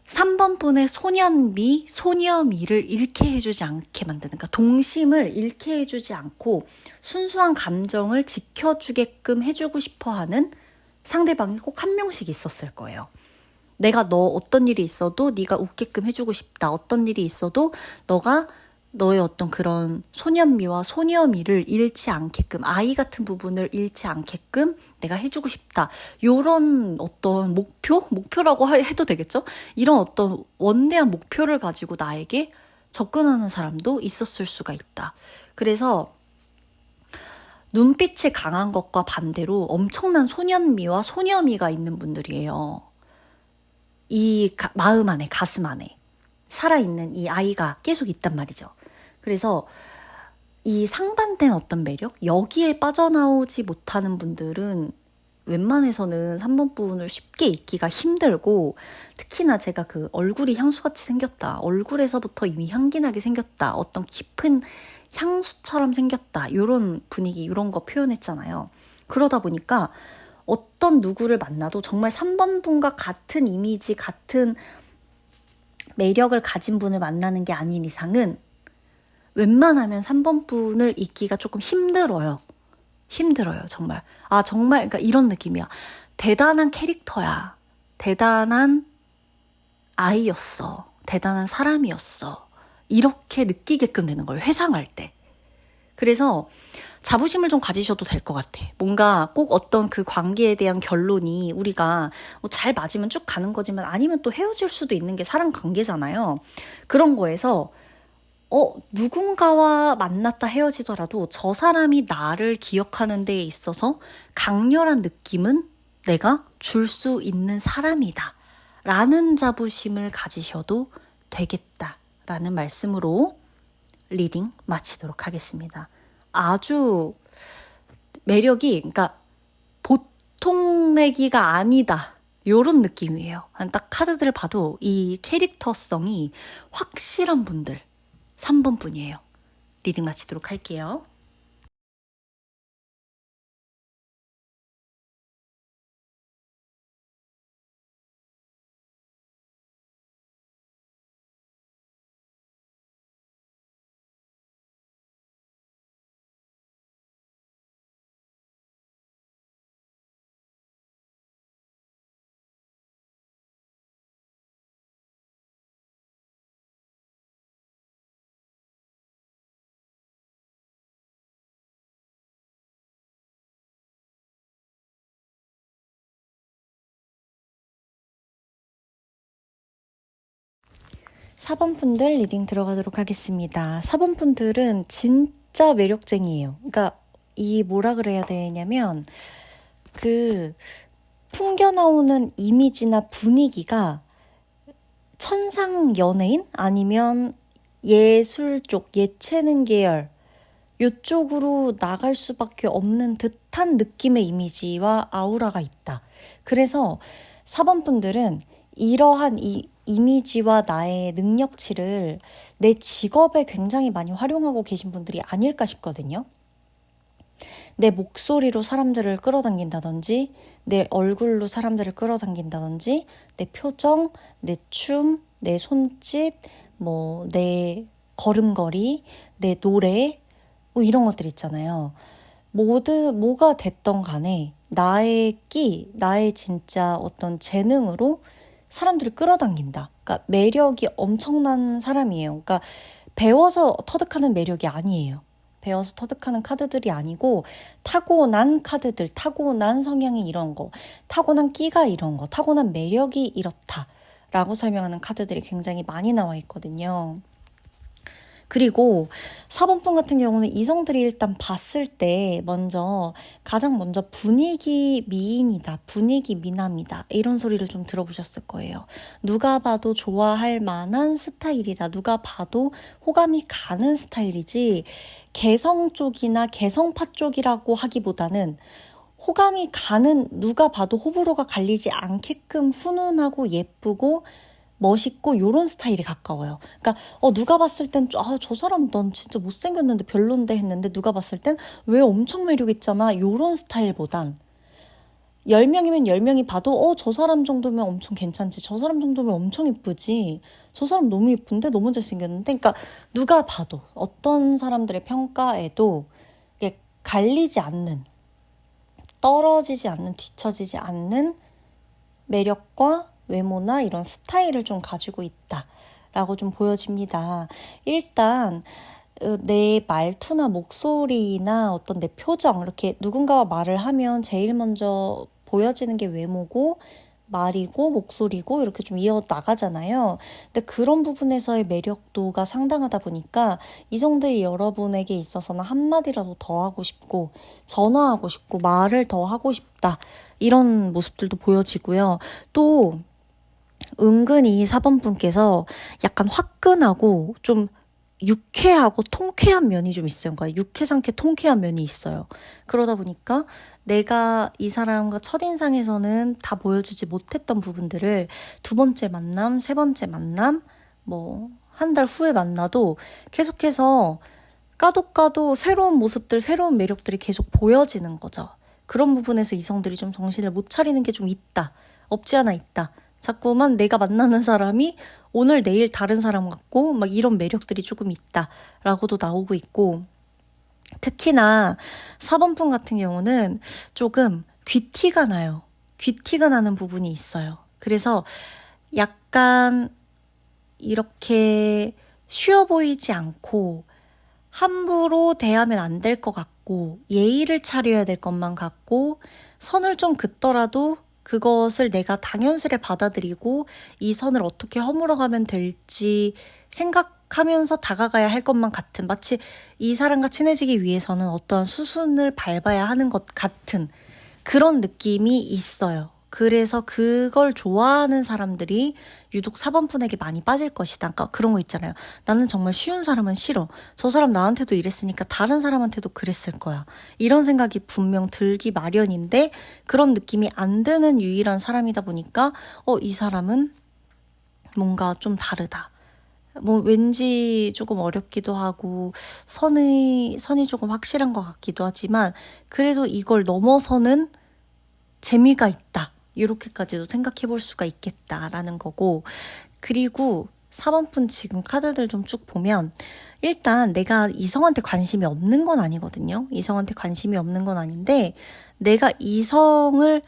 3번 분의 소년미, 소녀미를 잃게 해주지 않게 만드는, 그러니까 동심을 잃게 해주지 않고 순수한 감정을 지켜주게끔 해주고 싶어하는 상대방이 꼭 한 명씩 있었을 거예요. 내가 너 어떤 일이 있어도 네가 웃게끔 해주고 싶다. 어떤 일이 있어도 너가 너의 어떤 그런 소년미와 소녀미를 잃지 않게끔, 아이 같은 부분을 잃지 않게끔 내가 해주고 싶다. 요런 어떤 목표라고 해도 되겠죠? 이런 어떤 원대한 목표를 가지고 나에게 접근하는 사람도 있었을 수가 있다. 그래서 눈빛이 강한 것과 반대로 엄청난 소년미와 소녀미가 있는 분들이에요. 이 마음 안에, 가슴 안에 살아있는 이 아이가 계속 있단 말이죠. 그래서 이 상반된 어떤 매력? 여기에 빠져나오지 못하는 분들은 웬만해서는 3번 부분을 쉽게 잊기가 힘들고, 특히나 제가 그 얼굴이 향수같이 생겼다, 얼굴에서부터 이미 향기나게 생겼다, 어떤 깊은 향수처럼 생겼다, 이런 분위기, 이런 거 표현했잖아요. 그러다 보니까 어떤 누구를 만나도 정말 3번 분과 같은 이미지, 같은 매력을 가진 분을 만나는 게 아닌 이상은 웬만하면 3번 분을 잊기가 조금 힘들어요. 힘들어요, 정말. 아, 정말, 그러니까 이런 느낌이야. 대단한 캐릭터야. 대단한 아이였어. 대단한 사람이었어. 이렇게 느끼게끔 되는 거예요, 회상할 때. 그래서 자부심을 좀 가지셔도 될 것 같아. 뭔가 꼭 어떤 그 관계에 대한 결론이 우리가 뭐잘 맞으면 쭉 가는 거지만 아니면 또 헤어질 수도 있는 게 사람 관계잖아요. 그런 거에서 누군가와 만났다 헤어지더라도 저 사람이 나를 기억하는 데에 있어서 강렬한 느낌은 내가 줄 수 있는 사람이다. 라는 자부심을 가지셔도 되겠다. 라는 말씀으로 리딩 마치도록 하겠습니다. 아주 매력이, 그러니까 보통 내기가 아니다. 요런 느낌이에요. 딱 카드들을 봐도 이 캐릭터성이 확실한 분들 3번 분이에요. 리딩 마치도록 할게요. 4번 분들 리딩 들어가도록 하겠습니다. 4번 분들은 진짜 매력쟁이에요. 그러니까 이 뭐라 그래야 되냐면 그 풍겨 나오는 이미지나 분위기가 천상 연예인 아니면 예술 쪽, 예체능 계열 요쪽으로 나갈 수밖에 없는 듯한 느낌의 이미지와 아우라가 있다. 그래서 4번 분들은 이러한 이 이미지와 나의 능력치를 내 직업에 굉장히 많이 활용하고 계신 분들이 아닐까 싶거든요. 내 목소리로 사람들을 끌어당긴다든지, 내 얼굴로 사람들을 끌어당긴다든지, 내 표정, 내 춤, 내 손짓, 내 걸음걸이, 내 노래, 이런 것들 있잖아요. 뭐가 됐던 간에 나의 나의 진짜 어떤 재능으로 사람들을 끌어당긴다. 그러니까 매력이 엄청난 사람이에요. 그러니까 배워서 터득하는 매력이 아니에요. 배워서 터득하는 카드들이 아니고 타고난 카드들, 타고난 성향이 이런 거, 타고난 끼가 이런 거, 타고난 매력이 이렇다라고 설명하는 카드들이 굉장히 많이 나와 있거든요. 그리고 4번분 같은 경우는 이성들이 일단 봤을 때 가장 먼저 분위기 미인이다, 분위기 미남이다 이런 소리를 좀 들어보셨을 거예요. 누가 봐도 좋아할 만한 스타일이다. 누가 봐도 호감이 가는 스타일이지 개성 쪽이나 개성파 쪽이라고 하기보다는 호감이 가는 누가 봐도 호불호가 갈리지 않게끔 훈훈하고 예쁘고 멋있고 요런 스타일이 가까워요. 그러니까 누가 봤을 땐 저 사람 넌 진짜 못생겼는데 별론데 했는데 누가 봤을 땐 왜 엄청 매력 있잖아 요런 스타일보단 10명이면 10명이 봐도 저 사람 정도면 엄청 괜찮지, 저 사람 정도면 엄청 예쁘지, 저 사람 너무 예쁜데 너무 잘생겼는데, 그러니까 누가 봐도 어떤 사람들의 평가에도 이게 갈리지 않는, 떨어지지 않는, 뒤처지지 않는 매력과 외모나 이런 스타일을 좀 가지고 있다라고 좀 보여집니다. 일단 내 말투나 목소리나 어떤 내 표정, 이렇게 누군가와 말을 하면 제일 먼저 보여지는 게 외모고 말이고 목소리고 이렇게 좀 이어나가잖아요. 근데 그런 부분에서의 매력도가 상당하다 보니까 이성들이 여러분에게 있어서는 한마디라도 더 하고 싶고 전화하고 싶고 말을 더 하고 싶다 이런 모습들도 보여지고요. 또 은근히 4번 분께서 약간 화끈하고 좀 유쾌하고 통쾌한 면이 좀 있어요. 그러니까 유쾌상쾌 통쾌한 면이 있어요. 그러다 보니까 내가 이 사람과 첫인상에서는 다 보여주지 못했던 부분들을 두 번째 만남, 세 번째 만남, 한 달 후에 만나도 계속해서 까도 새로운 모습들, 새로운 매력들이 계속 보여지는 거죠. 그런 부분에서 이성들이 좀 정신을 못 차리는 게 좀 있다. 없지 않아 있다. 자꾸만 내가 만나는 사람이 오늘 내일 다른 사람 같고 막 이런 매력들이 조금 있다라고도 나오고 있고, 특히나 4번분 같은 경우는 조금 귀티가 나요. 귀티가 나는 부분이 있어요. 그래서 약간 이렇게 쉬워 보이지 않고 함부로 대하면 안 될 것 같고 예의를 차려야 될 것만 같고 선을 좀 긋더라도 그것을 내가 당연스레 받아들이고 이 선을 어떻게 허물어가면 될지 생각하면서 다가가야 할 것만 같은, 마치 이 사람과 친해지기 위해서는 어떠한 수순을 밟아야 하는 것 같은 그런 느낌이 있어요. 그래서 그걸 좋아하는 사람들이 유독 4번분에게 많이 빠질 것이다. 그러니까 그런 거 있잖아요. 나는 정말 쉬운 사람은 싫어. 저 사람 나한테도 이랬으니까 다른 사람한테도 그랬을 거야. 이런 생각이 분명 들기 마련인데 그런 느낌이 안 드는 유일한 사람이다 보니까 이 사람은 뭔가 좀 다르다. 왠지 조금 어렵기도 하고 선이 조금 확실한 것 같기도 하지만 그래도 이걸 넘어서는 재미가 있다. 이렇게까지도 생각해 볼 수가 있겠다라는 거고, 그리고 4번분 지금 카드들 좀 쭉 보면 일단 내가 이성한테 관심이 없는 건 아니거든요. 이성한테 관심이 없는 건 아닌데 내가 이성을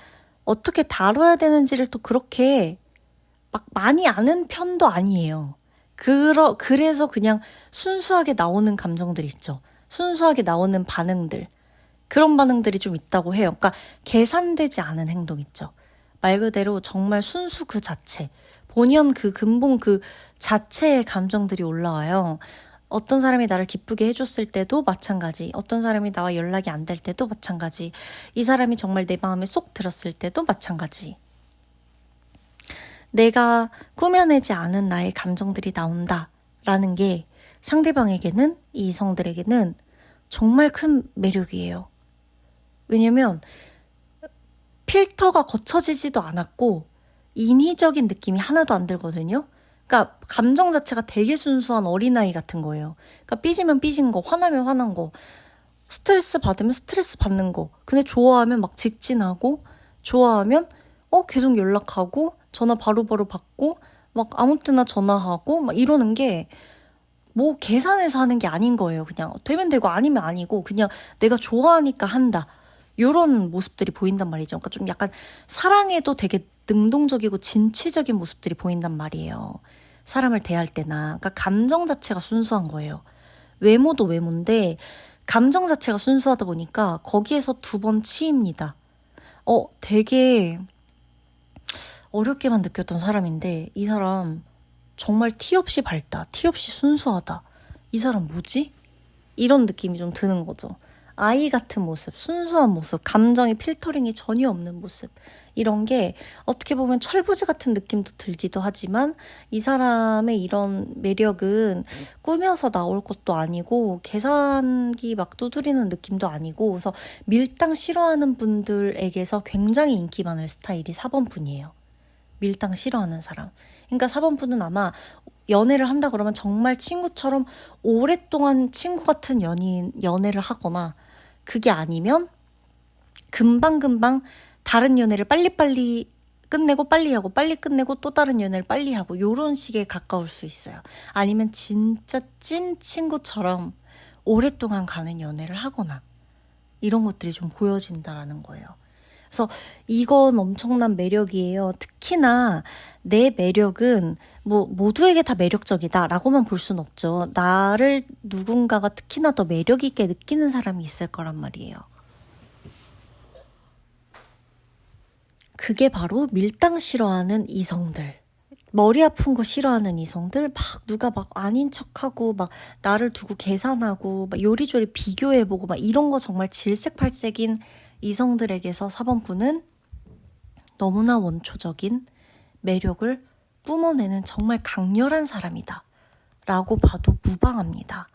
어떻게 다뤄야 되는지를 또 그렇게 막 많이 아는 편도 아니에요. 그래서 그냥 순수하게 나오는 감정들 있죠. 순수하게 나오는 반응들. 그런 반응들이 좀 있다고 해요. 그러니까 계산되지 않은 행동 있죠. 말 그대로 정말 순수 그 자체. 본연 그 근본 그 자체의 감정들이 올라와요. 어떤 사람이 나를 기쁘게 해줬을 때도 마찬가지, 어떤 사람이 나와 연락이 안 될 때도 마찬가지, 이 사람이 정말 내 마음에 쏙 들었을 때도 마찬가지. 내가 꾸며내지 않은 나의 감정들이 나온다라는 게 상대방에게는, 이 이성들에게는 정말 큰 매력이에요. 왜냐면 필터가 거쳐지지도 않았고 인위적인 느낌이 하나도 안 들거든요. 그러니까 감정 자체가 되게 순수한 어린아이 같은 거예요. 그러니까 삐지면 삐진 거, 화나면 화난 거, 스트레스 받으면 스트레스 받는 거. 근데 좋아하면 막 직진하고, 좋아하면 계속 연락하고, 전화 바로바로 받고, 막 아무 때나 전화하고 막 이러는 게 뭐 계산해서 하는 게 아닌 거예요. 그냥 되면 되고 아니면 아니고 그냥 내가 좋아하니까 한다. 요런 모습들이 보인단 말이죠. 그러니까 좀 약간 사랑에도 되게 능동적이고 진취적인 모습들이 보인단 말이에요. 사람을 대할 때나. 그러니까 감정 자체가 순수한 거예요. 외모도 외모인데 감정 자체가 순수하다 보니까 거기에서 두 번 치입니다. 되게 어렵게만 느꼈던 사람인데 이 사람 정말 티 없이 밝다. 티 없이 순수하다. 이 사람 뭐지? 이런 느낌이 좀 드는 거죠. 아이 같은 모습, 순수한 모습, 감정의 필터링이 전혀 없는 모습. 이런 게 어떻게 보면 철부지 같은 느낌도 들기도 하지만 이 사람의 이런 매력은 꾸며서 나올 것도 아니고 계산기 막 두드리는 느낌도 아니고 그래서 밀당 싫어하는 분들에게서 굉장히 인기 많을 스타일이 4번 분이에요. 밀당 싫어하는 사람. 그러니까 4번 분은 아마 연애를 한다 그러면 정말 친구처럼 오랫동안 친구 같은 연애를 하거나 그게 아니면 금방금방 다른 연애를 빨리빨리 끝내고 빨리 하고 빨리 끝내고 또 다른 연애를 빨리 하고 요런 식에 가까울 수 있어요. 아니면 진짜 찐 친구처럼 오랫동안 가는 연애를 하거나 이런 것들이 좀 보여진다라는 거예요. 그래서 이건 엄청난 매력이에요. 특히나 내 매력은 뭐 모두에게 다 매력적이다라고만 볼 수는 없죠. 나를 누군가가 특히나 더 매력 있게 느끼는 사람이 있을 거란 말이에요. 그게 바로 밀당 싫어하는 이성들. 머리 아픈 거 싫어하는 이성들, 막 누가 막 아닌 척하고 막 나를 두고 계산하고 막 요리조리 비교해보고 막 이런 거 정말 질색팔색인 이성들에게서 4번 분은 너무나 원초적인 매력을 뿜어내는 정말 강렬한 사람이다 라고 봐도 무방합니다.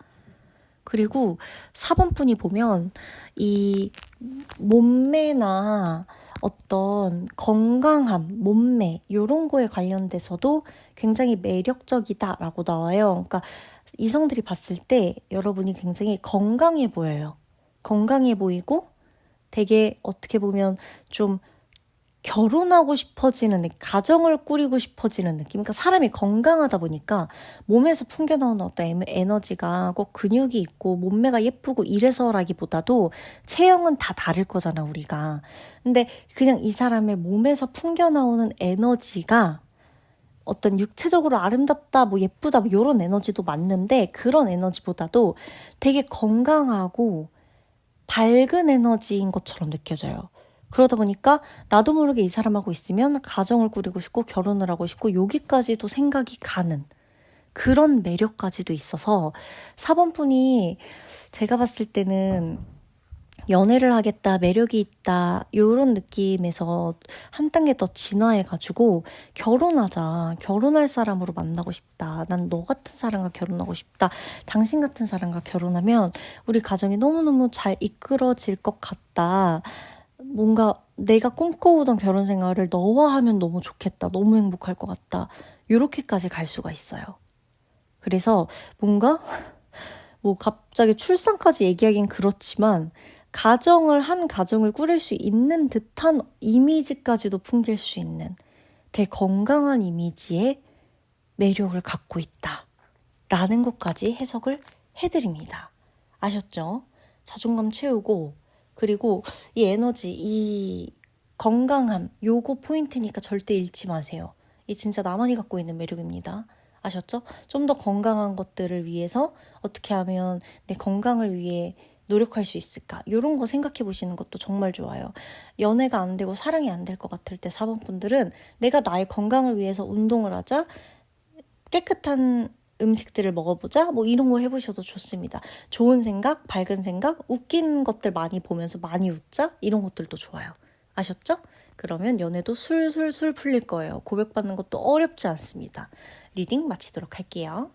그리고 4번 분이 보면 이 몸매나 어떤 건강함, 몸매 이런 거에 관련돼서도 굉장히 매력적이다라고 나와요. 그러니까 이성들이 봤을 때 여러분이 굉장히 건강해 보여요. 건강해 보이고 되게 어떻게 보면 좀 결혼하고 싶어지는 느낌, 가정을 꾸리고 싶어지는 느낌. 그러니까 사람이 건강하다 보니까 몸에서 풍겨나오는 어떤 에너지가 꼭 근육이 있고 몸매가 예쁘고 이래서라기보다도 체형은 다 다를 거잖아, 우리가. 근데 그냥 이 사람의 몸에서 풍겨나오는 에너지가 어떤 육체적으로 아름답다, 뭐 예쁘다, 뭐 이런 에너지도 맞는데 그런 에너지보다도 되게 건강하고 밝은 에너지인 것처럼 느껴져요. 그러다 보니까 나도 모르게 이 사람하고 있으면 가정을 꾸리고 싶고 결혼을 하고 싶고 여기까지도 생각이 가는 그런 매력까지도 있어서 4번 분이 제가 봤을 때는 연애를 하겠다, 매력이 있다 이런 느낌에서 한 단계 더 진화해가지고 결혼하자, 결혼할 사람으로 만나고 싶다, 난 너 같은 사람과 결혼하고 싶다, 당신 같은 사람과 결혼하면 우리 가정이 너무너무 잘 이끌어질 것 같다, 뭔가 내가 꿈꿔오던 결혼 생활을 너와 하면 너무 좋겠다, 너무 행복할 것 같다, 이렇게까지 갈 수가 있어요. 그래서 뭔가 뭐 갑자기 출산까지 얘기하긴 그렇지만 한 가정을 꾸릴 수 있는 듯한 이미지까지도 풍길 수 있는 되게 건강한 이미지의 매력을 갖고 있다라는 것까지 해석을 해드립니다. 아셨죠? 자존감 채우고 그리고 이 에너지, 이 건강함, 요거 포인트니까 절대 잃지 마세요. 이 진짜 나만이 갖고 있는 매력입니다. 아셨죠? 좀 더 건강한 것들을 위해서 어떻게 하면 내 건강을 위해 노력할 수 있을까? 이런 거 생각해 보시는 것도 정말 좋아요. 연애가 안 되고 사랑이 안 될 것 같을 때 4번 분들은 내가 나의 건강을 위해서 운동을 하자, 깨끗한 음식들을 먹어보자, 뭐 이런 거 해보셔도 좋습니다. 좋은 생각, 밝은 생각, 웃긴 것들 많이 보면서 많이 웃자, 이런 것들도 좋아요. 아셨죠? 그러면 연애도 술술술 풀릴 거예요. 고백받는 것도 어렵지 않습니다. 리딩 마치도록 할게요.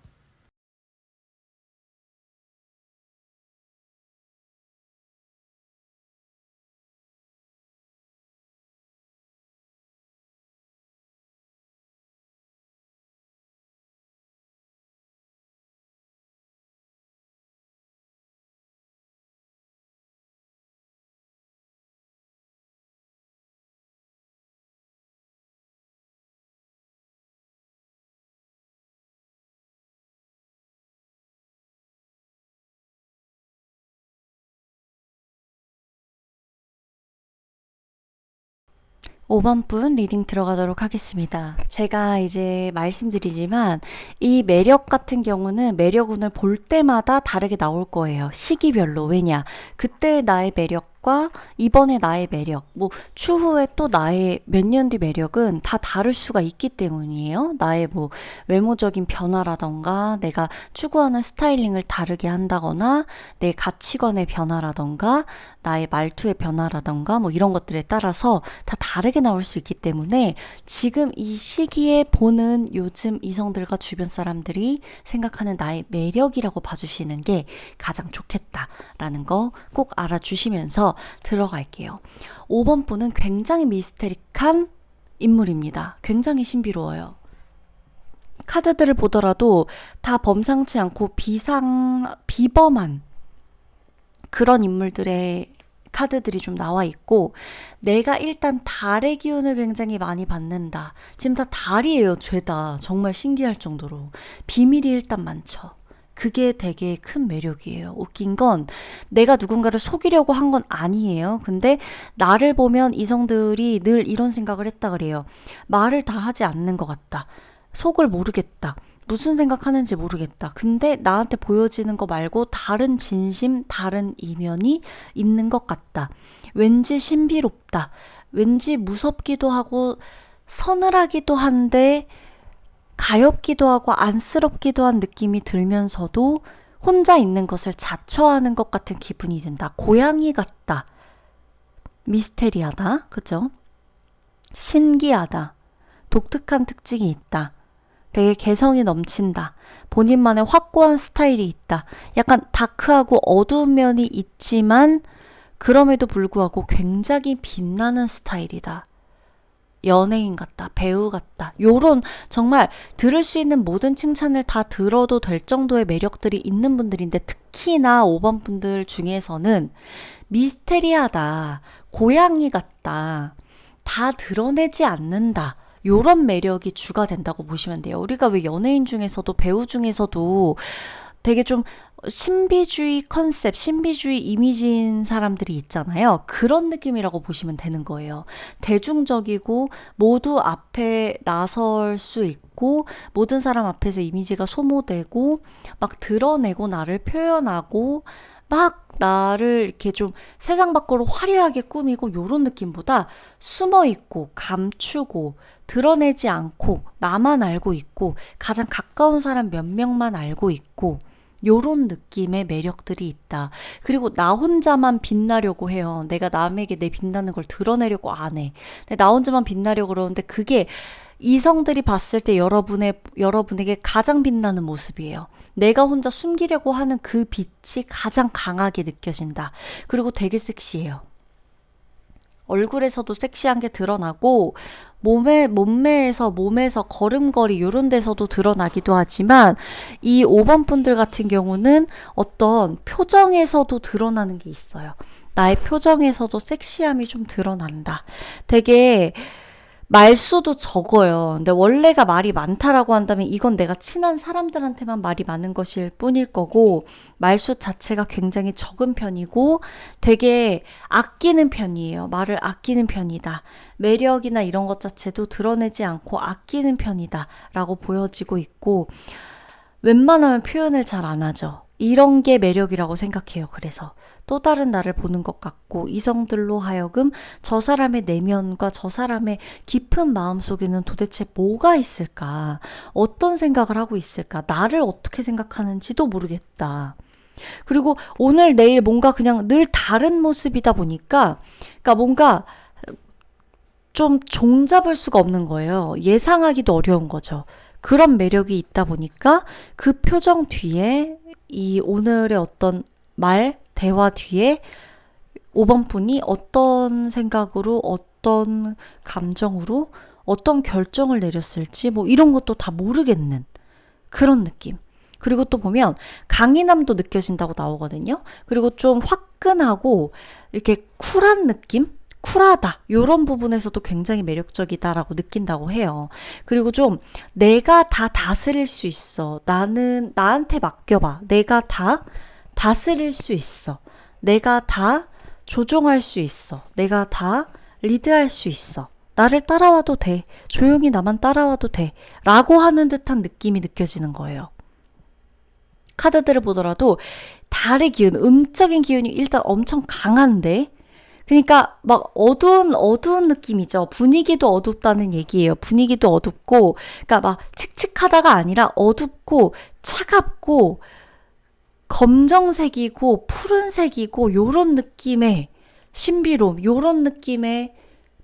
5번 분 리딩 들어가도록 하겠습니다. 제가 이제 말씀드리지만 이 매력 같은 경우는 매력운을 볼 때마다 다르게 나올 거예요. 시기별로. 왜냐? 그때 나의 매력과 이번에 나의 매력, 뭐 추후에 또 나의 몇 년 뒤 매력은 다 다를 수가 있기 때문이에요. 나의 뭐 외모적인 변화라던가 내가 추구하는 스타일링을 다르게 한다거나 내 가치관의 변화라던가 나의 말투의 변화라던가 뭐 이런 것들에 따라서 다 다르게 나올 수 있기 때문에 지금 이 시기에 보는 요즘 이성들과 주변 사람들이 생각하는 나의 매력이라고 봐주시는 게 가장 좋겠다라는 거 꼭 알아주시면서 들어갈게요. 5번 분은 굉장히 미스테릭한 인물입니다. 굉장히 신비로워요. 카드들을 보더라도 다 범상치 않고 비범한 그런 인물들의 카드들이 좀 나와 있고, 내가 일단 달의 기운을 굉장히 많이 받는다. 지금 다 달이에요, 죄다. 정말 신기할 정도로. 비밀이 일단 많죠. 그게 되게 큰 매력이에요. 웃긴 건 내가 누군가를 속이려고 한 건 아니에요. 근데 나를 보면 이성들이 늘 이런 생각을 했다 그래요. 말을 다 하지 않는 것 같다. 속을 모르겠다. 무슨 생각하는지 모르겠다. 근데 나한테 보여지는 거 말고 다른 진심, 다른 이면이 있는 것 같다. 왠지 신비롭다. 왠지 무섭기도 하고 서늘하기도 한데 가엽기도 하고 안쓰럽기도 한 느낌이 들면서도 혼자 있는 것을 자처하는 것 같은 기분이 든다. 고양이 같다. 미스테리하다. 그죠? 신기하다. 독특한 특징이 있다. 되게 개성이 넘친다. 본인만의 확고한 스타일이 있다. 약간 다크하고 어두운 면이 있지만 그럼에도 불구하고 굉장히 빛나는 스타일이다. 연예인 같다. 배우 같다. 요런 정말 들을 수 있는 모든 칭찬을 다 들어도 될 정도의 매력들이 있는 분들인데, 특히나 5번 분들 중에서는 미스테리하다. 고양이 같다. 다 드러내지 않는다. 요런 매력이 주가 된다고 보시면 돼요. 우리가 왜 연예인 중에서도 배우 중에서도 되게 좀 신비주의 컨셉, 신비주의 이미지인 사람들이 있잖아요. 그런 느낌이라고 보시면 되는 거예요. 대중적이고 모두 앞에 나설 수 있고 모든 사람 앞에서 이미지가 소모되고 막 드러내고 나를 표현하고 막 나를 이렇게 좀 세상 밖으로 화려하게 꾸미고 요런 느낌보다 숨어있고 감추고 드러내지 않고 나만 알고 있고 가장 가까운 사람 몇 명만 알고 있고 요런 느낌의 매력들이 있다. 그리고 나 혼자만 빛나려고 해요. 내가 남에게 내 빛나는 걸 드러내려고 안 해. 근데 나 혼자만 빛나려고 그러는데 그게 이성들이 봤을 때 여러분에게 가장 빛나는 모습이에요. 내가 혼자 숨기려고 하는 그 빛이 가장 강하게 느껴진다. 그리고 되게 섹시해요. 얼굴에서도 섹시한 게 드러나고 몸매에서 걸음걸이 이런 데서도 드러나기도 하지만 이 5번 분들 같은 경우는 어떤 표정에서도 드러나는 게 있어요. 나의 표정에서도 섹시함이 좀 드러난다. 되게 말수도 적어요. 근데 원래가 말이 많다라고 한다면 이건 내가 친한 사람들한테만 말이 많은 것일 뿐일 거고, 말수 자체가 굉장히 적은 편이고 되게 아끼는 편이에요. 말을 아끼는 편이다. 매력이나 이런 것 자체도 드러내지 않고 아끼는 편이다 라고 보여지고 있고, 웬만하면 표현을 잘 안 하죠. 이런 게 매력이라고 생각해요. 그래서 또 다른 나를 보는 것 같고 이성들로 하여금 저 사람의 내면과 저 사람의 깊은 마음속에는 도대체 뭐가 있을까? 어떤 생각을 하고 있을까? 나를 어떻게 생각하는지도 모르겠다. 그리고 오늘 내일 뭔가 그냥 늘 다른 모습이다 보니까 그러니까 뭔가 좀 종잡을 수가 없는 거예요. 예상하기도 어려운 거죠. 그런 매력이 있다 보니까 그 표정 뒤에 이 오늘의 어떤 말, 대화 뒤에 5번 분이 어떤 생각으로 어떤 감정으로 어떤 결정을 내렸을지 뭐 이런 것도 다 모르겠는 그런 느낌. 그리고 또 보면 강인함도 느껴진다고 나오거든요. 그리고 좀 화끈하고 이렇게 쿨한 느낌? 쿨하다. 이런 부분에서도 굉장히 매력적이다라고 느낀다고 해요. 그리고 좀 내가 다 다스릴 수 있어. 나는 나한테 맡겨봐. 내가 다 다스릴 수 있어. 내가 다 조종할 수 있어. 내가 다 리드할 수 있어. 나를 따라와도 돼. 조용히 나만 따라와도 돼. 라고 하는 듯한 느낌이 느껴지는 거예요. 카드들을 보더라도 달의 기운, 음적인 기운이 일단 엄청 강한데 그러니까 막 어두운 느낌이죠. 분위기도 어둡다는 얘기예요. 분위기도 어둡고 그러니까 막 칙칙하다가 아니라 어둡고 차갑고 검정색이고 푸른색이고 요런 느낌의 신비로움, 요런 느낌의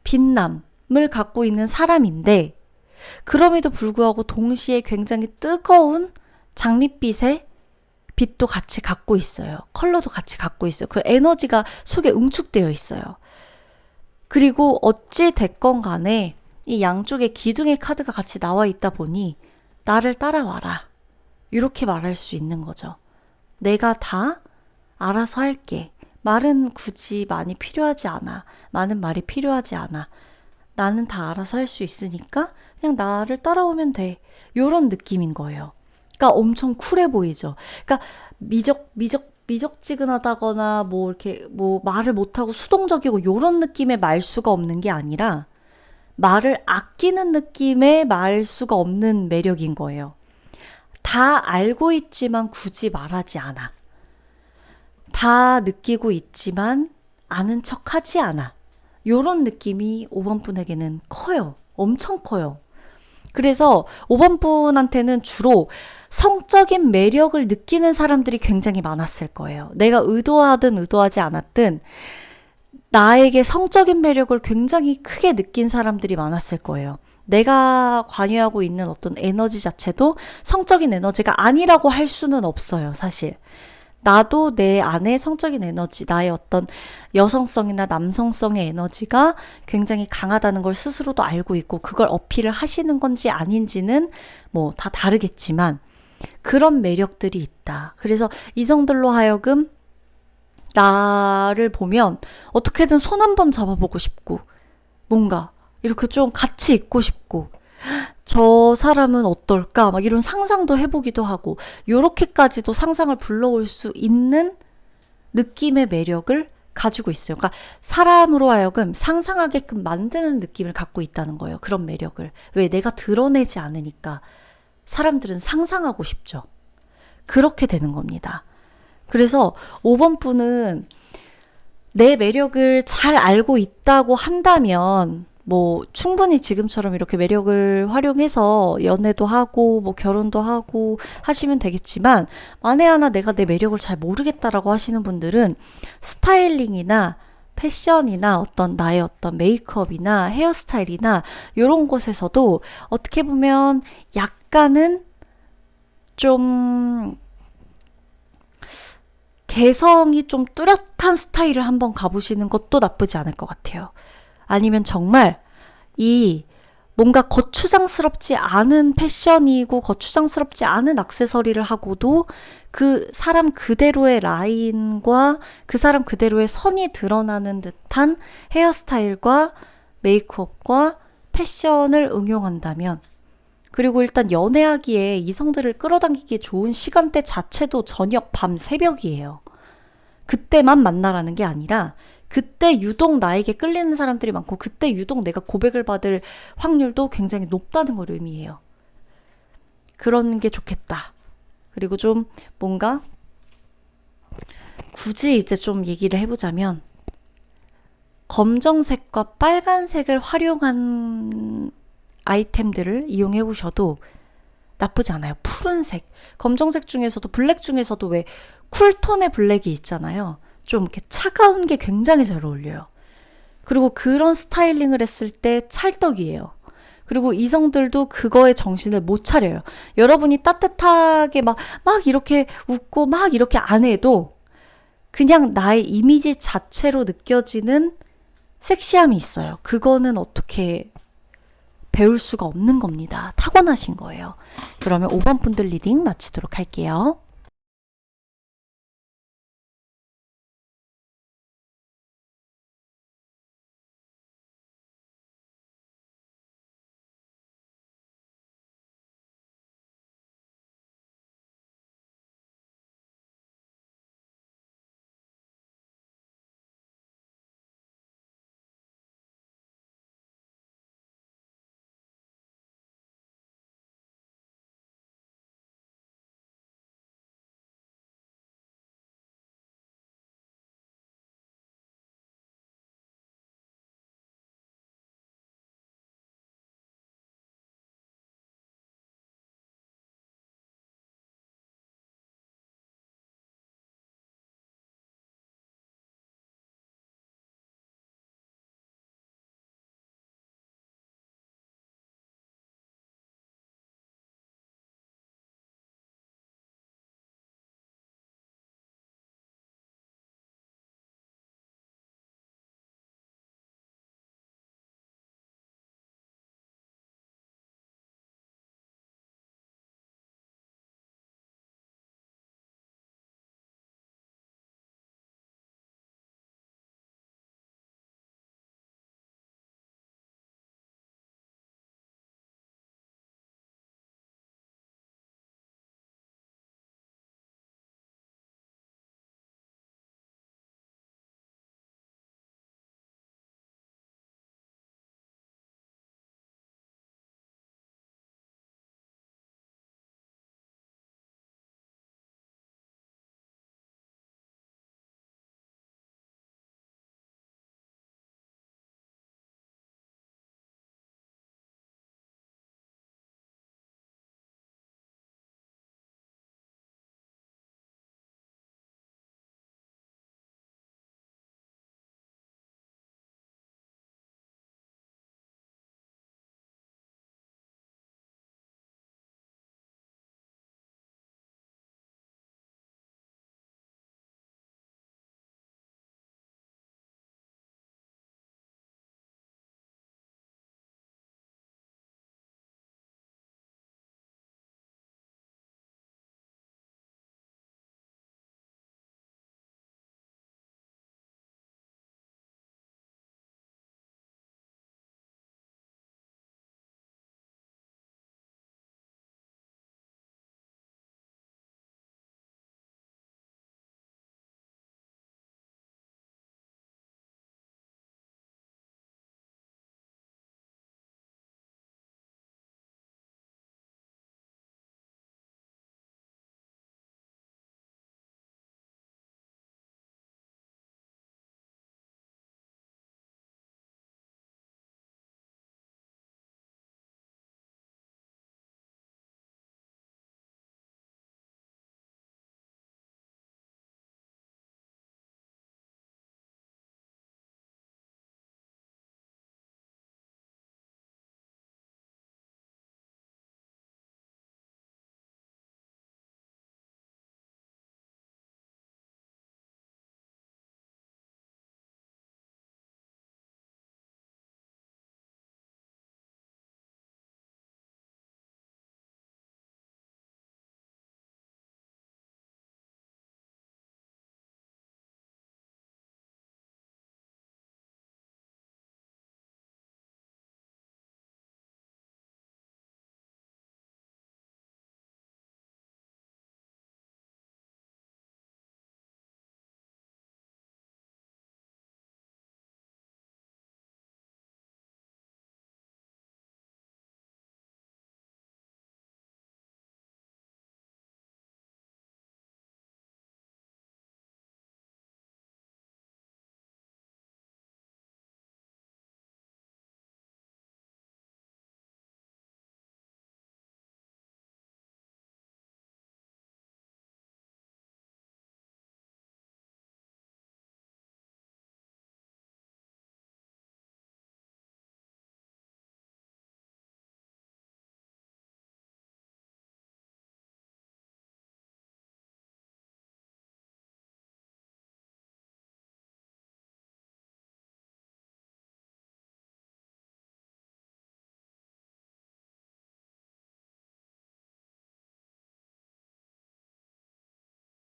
빛남을 갖고 있는 사람인데 그럼에도 불구하고 동시에 굉장히 뜨거운 장밋빛의 빛도 같이 갖고 있어요. 컬러도 같이 갖고 있어요. 그 에너지가 속에 응축되어 있어요. 그리고 어찌 됐건 간에 이 양쪽에 기둥의 카드가 같이 나와 있다 보니 나를 따라와라. 이렇게 말할 수 있는 거죠. 내가 다 알아서 할게. 말은 굳이 많이 필요하지 않아. 많은 말이 필요하지 않아. 나는 다 알아서 할 수 있으니까 그냥 나를 따라오면 돼. 이런 느낌인 거예요. 그러니까 엄청 쿨해 보이죠. 그러니까 미적지근하다거나 뭐 이렇게 뭐 말을 못하고 수동적이고 이런 느낌의 말수가 없는 게 아니라 말을 아끼는 느낌의 말수가 없는 매력인 거예요. 다 알고 있지만 굳이 말하지 않아. 다 느끼고 있지만 아는 척하지 않아. 이런 느낌이 5번 분에게는 커요. 엄청 커요. 그래서 5번 분한테는 주로 성적인 매력을 느끼는 사람들이 굉장히 많았을 거예요. 내가 의도하든 의도하지 않았든 나에게 성적인 매력을 굉장히 크게 느낀 사람들이 많았을 거예요. 내가 관여하고 있는 어떤 에너지 자체도 성적인 에너지가 아니라고 할 수는 없어요, 사실. 나도 내 안에 성적인 에너지, 나의 어떤 여성성이나 남성성의 에너지가 굉장히 강하다는 걸 스스로도 알고 있고 그걸 어필을 하시는 건지 아닌지는 뭐 다 다르겠지만 그런 매력들이 있다. 그래서 이성들로 하여금 나를 보면 어떻게든 손 한번 잡아보고 싶고 뭔가 이렇게 좀 같이 있고 싶고 저 사람은 어떨까? 막 이런 상상도 해보기도 하고 요렇게까지도 상상을 불러올 수 있는 느낌의 매력을 가지고 있어요. 그러니까 사람으로 하여금 상상하게끔 만드는 느낌을 갖고 있다는 거예요. 그런 매력을. 왜? 내가 드러내지 않으니까 사람들은 상상하고 싶죠. 그렇게 되는 겁니다. 그래서 5번 분은 내 매력을 잘 알고 있다고 한다면 뭐 충분히 지금처럼 이렇게 매력을 활용해서 연애도 하고 뭐 결혼도 하고 하시면 되겠지만 만에 하나 내가 내 매력을 잘 모르겠다라고 하시는 분들은 스타일링이나 패션이나 어떤 나의 어떤 메이크업이나 헤어스타일이나 이런 곳에서도 어떻게 보면 약간은 좀 개성이 좀 뚜렷한 스타일을 한번 가보시는 것도 나쁘지 않을 것 같아요. 아니면 정말 이 뭔가 거추장스럽지 않은 패션이고 거추장스럽지 않은 액세서리를 하고도 그 사람 그대로의 라인과 그 사람 그대로의 선이 드러나는 듯한 헤어스타일과 메이크업과 패션을 응용한다면 그리고 일단 연애하기에 이성들을 끌어당기기 좋은 시간대 자체도 저녁, 밤, 새벽이에요. 그때만 만나라는 게 아니라 그때 유독 나에게 끌리는 사람들이 많고 그때 유독 내가 고백을 받을 확률도 굉장히 높다는 걸 의미해요. 그런 게 좋겠다. 그리고 좀 뭔가 굳이 이제 좀 얘기를 해보자면 검정색과 빨간색을 활용한 아이템들을 이용해 보셔도 나쁘지 않아요. 푸른색, 검정색 중에서도 블랙 중에서도 왜 쿨톤의 블랙이 있잖아요. 좀 이렇게 차가운 게 굉장히 잘 어울려요. 그리고 그런 스타일링을 했을 때 찰떡이에요. 그리고 이성들도 그거에 정신을 못 차려요. 여러분이 따뜻하게 막 이렇게 웃고 막 이렇게 안 해도 그냥 나의 이미지 자체로 느껴지는 섹시함이 있어요. 그거는 어떻게 배울 수가 없는 겁니다. 타고나신 거예요. 그러면 5번 분들 리딩 마치도록 할게요.